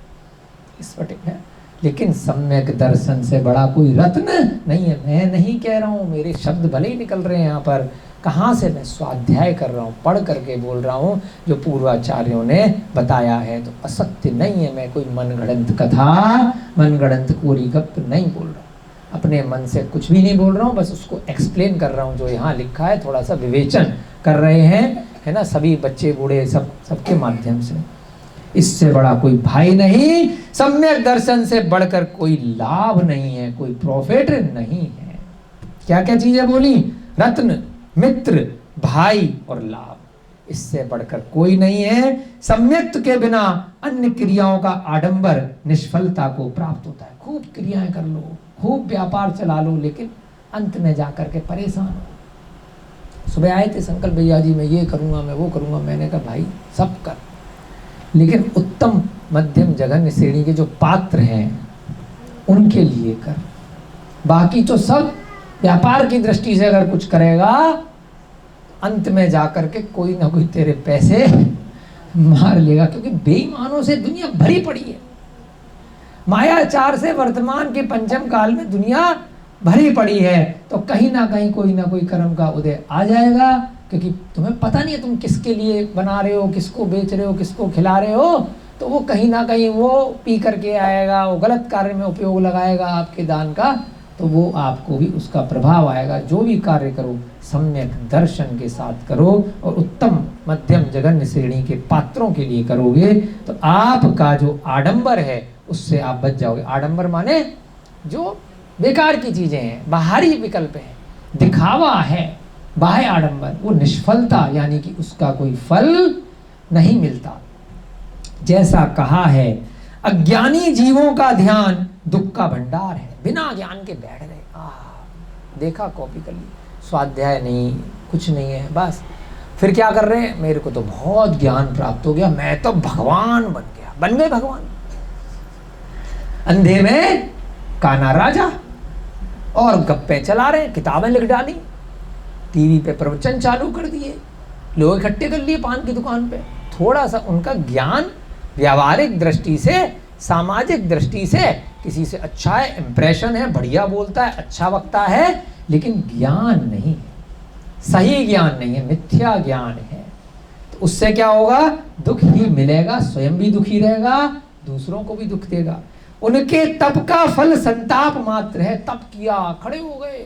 [SPEAKER 1] इस फटिक है, लेकिन सम्यक दर्शन से बड़ा कोई रत्न नहीं है। मैं नहीं कह रहा हूँ, मेरे शब्द भले ही निकल रहे हैं यहाँ पर, कहाँ से मैं स्वाध्याय कर रहा हूँ, पढ़ करके बोल रहा हूँ जो पूर्वाचार्यों ने बताया है, तो असत्य नहीं है। मैं कोई मनगढ़ंत कथा, मनगढ़ंत कोरी गप नहीं बोल रहा हूँ, अपने मन से कुछ भी नहीं बोल रहा हूँ, बस उसको एक्सप्लेन कर रहा हूँ जो यहाँ लिखा है, थोड़ा सा विवेचन कर रहे हैं, है ना, सभी बच्चे बूढ़े सबके माध्यम से। इससे बड़ा कोई भाई नहीं, सम्यक दर्शन से बढ़कर कोई लाभ नहीं है, कोई प्रॉफिट नहीं है। क्या क्या चीजें बोली, रत्न, मित्र, भाई और लाभ, इससे बढ़कर कोई नहीं है। सम्यक्त के बिना अन्य क्रियाओं का आडंबर निष्फलता को प्राप्त होता है। खूब क्रियाएं कर लो, खूब व्यापार चला लो, लेकिन अंत में जाकर के परेशान हो। सुबह आए थे संकल्प भैया जी, मैं ये करूंगा, मैं वो करूंगा, मैंने कहा भाई सब कर, लेकिन उत्तम मध्यम जघन्य श्रेणी के जो पात्र हैं उनके लिए कर, बाकी तो सब व्यापार की दृष्टि से अगर कुछ करेगा, अंत में जाकर के कोई ना कोई तेरे पैसे मार लेगा, क्योंकि बेईमानों से दुनिया भरी पड़ी है। मायाचार से वर्तमान के पंचम काल में दुनिया भरी पड़ी है, तो कहीं ना कहीं कोई ना कोई कर्म का उदय आ जाएगा, क्योंकि तुम्हें पता नहीं है तुम किसके लिए बना रहे हो, किसको बेच रहे हो, किसको खिला रहे हो, तो वो कहीं ना कहीं वो पी करके आएगा, वो गलत कार्य में उपयोग लगाएगा आपके दान का, तो वो आपको भी उसका प्रभाव आएगा। जो भी कार्य करो सम्यक दर्शन के साथ करो और उत्तम मध्यम जघन्य श्रेणी के पात्रों के लिए करोगे, तो आपका जो आडंबर है उससे आप बच जाओगे। आडंबर माने जो बेकार की चीजें हैं, बाहरी विकल्प है, दिखावा है, बाह्य आडंबर, वो निष्फलता यानी कि उसका कोई फल नहीं मिलता। जैसा कहा है, अज्ञानी जीवों का ध्यान दुख का भंडार है, बिना ज्ञान के बैठ गए, देखा कॉपी कर ली, स्वाध्याय नहीं, कुछ नहीं है, बस फिर क्या कर रहे हैं, मेरे को तो बहुत ज्ञान प्राप्त हो गया, मैं तो भगवान बन गया, बन गए भगवान। अंधे में काना राजा, और गप्पे चला रहे हैं, किताबें लिख डाली, टीवी पे प्रवचन चालू कर दिए, लोग इकट्ठे कर लिए पान की दुकान पे। थोड़ा सा उनका ज्ञान व्यावहारिक दृष्टि से, सामाजिक दृष्टि से किसी से अच्छा है, इंप्रेशन है, बढ़िया बोलता है, अच्छा वक्ता है, लेकिन ज्ञान नहीं है, सही ज्ञान नहीं है, मिथ्या ज्ञान है। तो उससे क्या होगा, दुख ही मिलेगा, स्वयं भी दुखी रहेगा, दूसरों को भी दुख देगा। उनके तप का फल संताप मात्र है। तप किया, खड़े हो गए,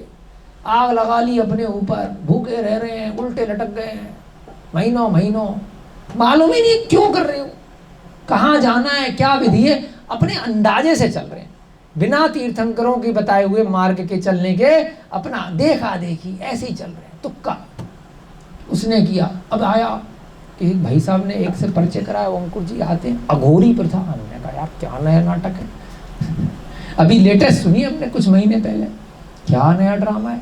[SPEAKER 1] आग लगा ली अपने ऊपर, भूखे रह रहे हैं, उल्टे लटक गए हैं महीनों महीनों, मालूम ही नहीं क्यों कर रहे हो, कहाँ जाना है, क्या विधि है, अपने अंदाजे से चल रहे हैं, बिना तीर्थंकरों के बताए हुए मार्ग के चलने के, अपना देखा देखी ऐसे ही चल रहे हैं, तुक्का उसने किया। अब आया कि भाई साहब ने एक से परिचय कराया, वो अंकुर जी आते हैं, अघोरी प्रथा। हमने कहा यार क्या नया नाटक है, अभी लेटेस्ट सुनी हमने कुछ महीने पहले, क्या नया ड्रामा है,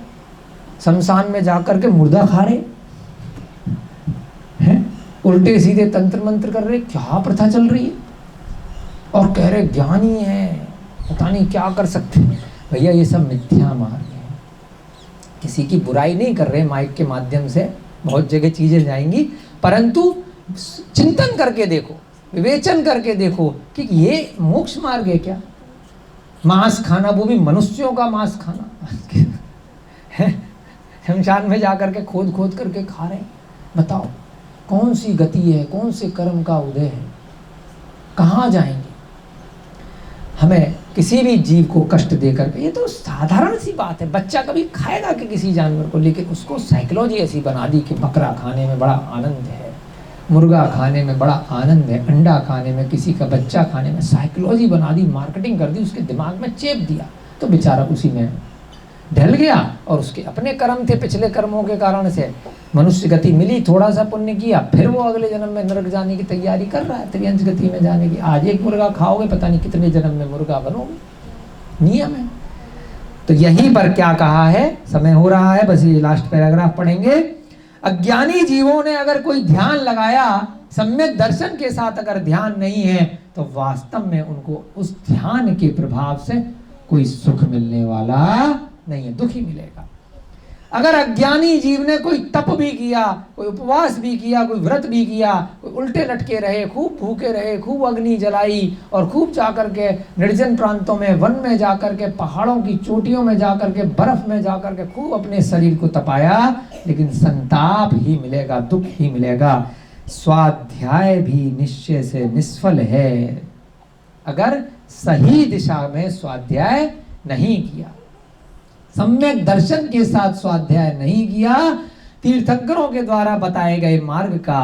[SPEAKER 1] शमशान में जाकर के मुर्दा खा रहे हैं, उल्टे सीधे तंत्र मंत्र कर रहे, क्या प्रथा चल रही है, और कह रहे ज्ञानी है, पता नहीं क्या कर सकते। भैया ये सब मिथ्या मार्ग है, किसी की बुराई नहीं कर रहे माइक के माध्यम से, बहुत जगह चीजें जाएंगी, परंतु चिंतन करके देखो, विवेचन करके देखो कि ये मोक्ष मार्ग है क्या। मांस खाना, वो भी मनुष्यों का मांस खाना शमशान में जाकर के खोद खोद करके खा रहे हैं, बताओ कौन सी गति है, कौन से कर्म का उदय है, कहाँ जाएंगे। हमें किसी भी जीव को कष्ट देकर के, ये तो साधारण सी बात है, बच्चा कभी खाएगा कि किसी जानवर को, लेकिन उसको साइकोलॉजी ऐसी बना दी कि बकरा खाने में बड़ा आनंद है, मुर्गा खाने में बड़ा आनंद है, अंडा खाने में, किसी का बच्चा खाने में, साइकोलॉजी बना दी, मार्केटिंग कर दी, उसके दिमाग में चेप दिया, तो बेचारा उसी में ढल गया। और उसके अपने कर्म थे, पिछले कर्मों के कारण से मनुष्य गति मिली, थोड़ा सा पुण्य किया, फिर वो अगले जन्म में नरक जाने की तैयारी कर रहा है, त्रियंश गति में जाने की। आज एक मुर्गा खाओगे, पता नहीं कितने जन्म में मुर्गा बनोगे, नियम है। तो यहीं पर क्या कहा है, समय हो रहा है, बस ये लास्ट पैराग्राफ पढ़ेंगे। अज्ञानी जीवों ने अगर कोई ध्यान लगाया, सम्यक दर्शन के साथ अगर ध्यान नहीं है, तो वास्तव में उनको उस ध्यान के प्रभाव से कोई सुख मिलने वाला नहीं है, दुख ही मिलेगा। अगर अज्ञानी जीव ने कोई तप भी किया, कोई उपवास भी किया, कोई व्रत भी किया, कोई उल्टे लटके रहे, खूब भूखे रहे, खूब अग्नि जलाई, और खूब जाकर के निर्जन प्रांतों में, वन में जाकर के, पहाड़ों की चोटियों में जाकर के, बर्फ में जाकर के खूब अपने शरीर को तपाया, लेकिन संताप ही मिलेगा, दुख ही मिलेगा। स्वाध्याय भी निश्चय से निष्फल है, अगर सही दिशा में स्वाध्याय नहीं किया, सम्यक दर्शन के साथ स्वाध्याय नहीं किया, तीर्थंकरों के द्वारा बताए गए मार्ग का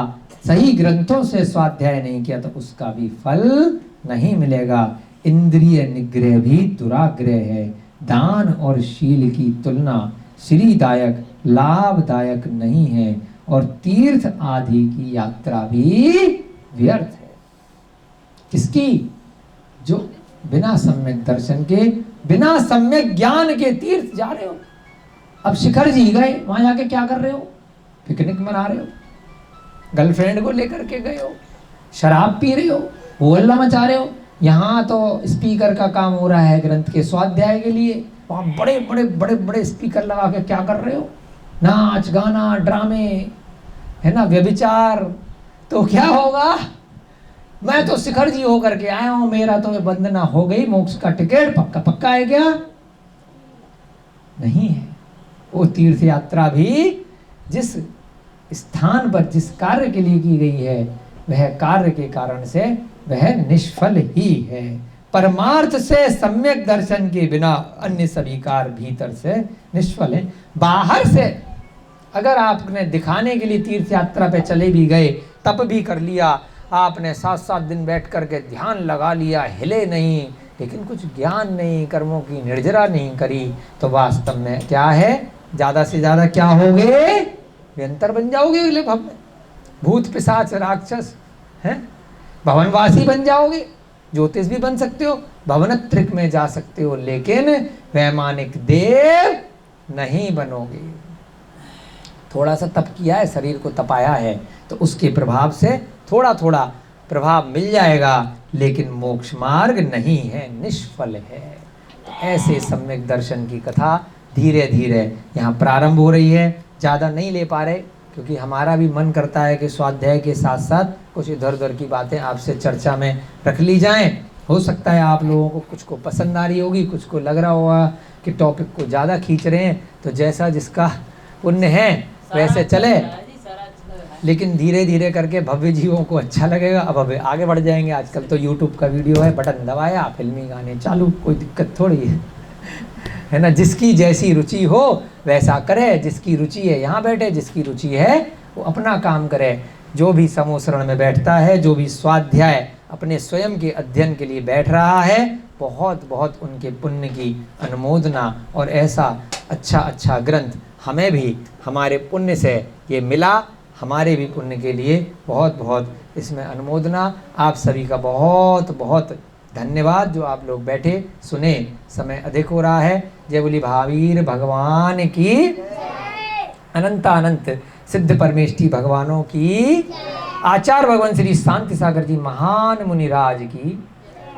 [SPEAKER 1] सही ग्रंथों से स्वाध्याय नहीं किया, तो उसका भी फल नहीं मिलेगा। इंद्रिय निग्रह भी दुराग्रह है, दान और शील की तुलना श्रीदायक लाभदायक नहीं है, और तीर्थ आदि की यात्रा भी व्यर्थ है। किसकी? जो बिना सम्यक दर्शन के, बिना सम्यक ज्ञान के तीर्थ जा रहे हो। अब शिखर जी गए, वहां जाके क्या कर रहे हो? पिकनिक मना रहे हो, गर्लफ्रेंड को लेकर के गए हो, शराब पी रहे हो, होल्ला मचा रहे हो। यहाँ तो स्पीकर का काम हो रहा है ग्रंथ के स्वाध्याय के लिए, वहाँ बड़े बड़े बड़े बड़े स्पीकर लगा के क्या कर रहे हो? नाच गाना ड्रामे, है ना, व्यभिचार। तो क्या होगा? मैं तो शिखर जी होकर के आया हूं, मेरा तो वंदना हो गई, मोक्ष का टिकट पक्का पक्का है क्या? नहीं है। वो तीर्थ यात्रा भी जिस स्थान पर, जिस कार्य के लिए की गई है, वह कार्य के कारण से वह निष्फल ही है। परमार्थ से सम्यक दर्शन के बिना अन्य सभी कार्य भीतर से निष्फल है। बाहर से अगर आपने दिखाने के लिए तीर्थ यात्रा पे चले भी गए, तप भी कर लिया, आपने 7-7 दिन बैठ करके ध्यान लगा लिया, हिले नहीं, लेकिन कुछ ज्ञान नहीं, कर्मों की निर्जरा नहीं करी, तो वास्तव में क्या है? ज़्यादा से ज़्यादा क्या होगे? व्यंतर बन जाओगे अगले भव में, भूत पिशाच राक्षस हैं, भवनवासी बन जाओगे। ज्योतिष भी बन सकते हो, भवनत्रिक में जा सकते हो, लेकिन वैमानिक देव नहीं बनोगे। थोड़ा सा तप किया है, शरीर को तपाया है, तो उसके प्रभाव से थोड़ा थोड़ा प्रभाव मिल जाएगा, लेकिन मोक्ष मार्ग नहीं है, निष्फल है। तो ऐसे सम्यक दर्शन की कथा धीरे धीरे यहाँ प्रारंभ हो रही है। ज़्यादा नहीं ले पा रहे, क्योंकि हमारा भी मन करता है कि स्वाध्याय के साथ साथ कुछ इधर उधर की बातें आपसे चर्चा में रख ली जाएं। हो सकता है आप लोगों को कुछ को पसंद आ रही होगी, कुछ को लग रहा होगा कि टॉपिक को ज़्यादा खींच रहे हैं, तो जैसा जिसका पुण्य है वैसे चले। लेकिन धीरे धीरे करके भव्य जीवों को अच्छा लगेगा, अब भव्य आगे बढ़ जाएंगे। आजकल तो यूट्यूब का वीडियो है, बटन दबाया, फिल्मी गाने चालू, कोई दिक्कत थोड़ी है ना। जिसकी जैसी रुचि हो वैसा करे, जिसकी रुचि है यहाँ बैठे, जिसकी रुचि है वो अपना काम करे। जो भी समूह शरण में बैठता है, जो भी स्वाध्याय अपने स्वयं के अध्ययन के लिए बैठ रहा है, बहुत बहुत उनके पुण्य की अनुमोदना। और ऐसा अच्छा ग्रंथ हमें भी हमारे पुण्य से ये मिला, हमारे भी पुण्य के लिए बहुत बहुत इसमें अनुमोदना। आप सभी का बहुत बहुत धन्यवाद जो आप लोग बैठे सुने। समय अधिक हो रहा है। जय बोली महावीर भगवान की, अनंत सिद्ध परमेष्ठी भगवानों की, आचार्य भगवान श्री शांति सागर जी महान मुनिराज की।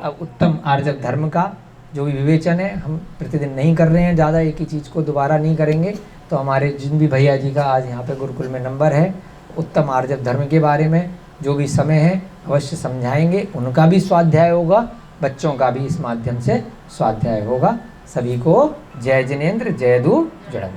[SPEAKER 1] अब उत्तम आर्जव धर्म का जो भी विवेचन है हम प्रतिदिन नहीं कर रहे हैं, ज़्यादा एक ही चीज़ को दोबारा नहीं करेंगे। तो हमारे जिन भी भैया जी का आज यहाँ पे गुरुकुल में नंबर है, उत्तम आर्जव धर्म के बारे में जो भी समय है अवश्य समझाएंगे। उनका भी स्वाध्याय होगा, बच्चों का भी इस माध्यम से स्वाध्याय होगा। सभी को जय जिनेंद्र, जय दू जड़म।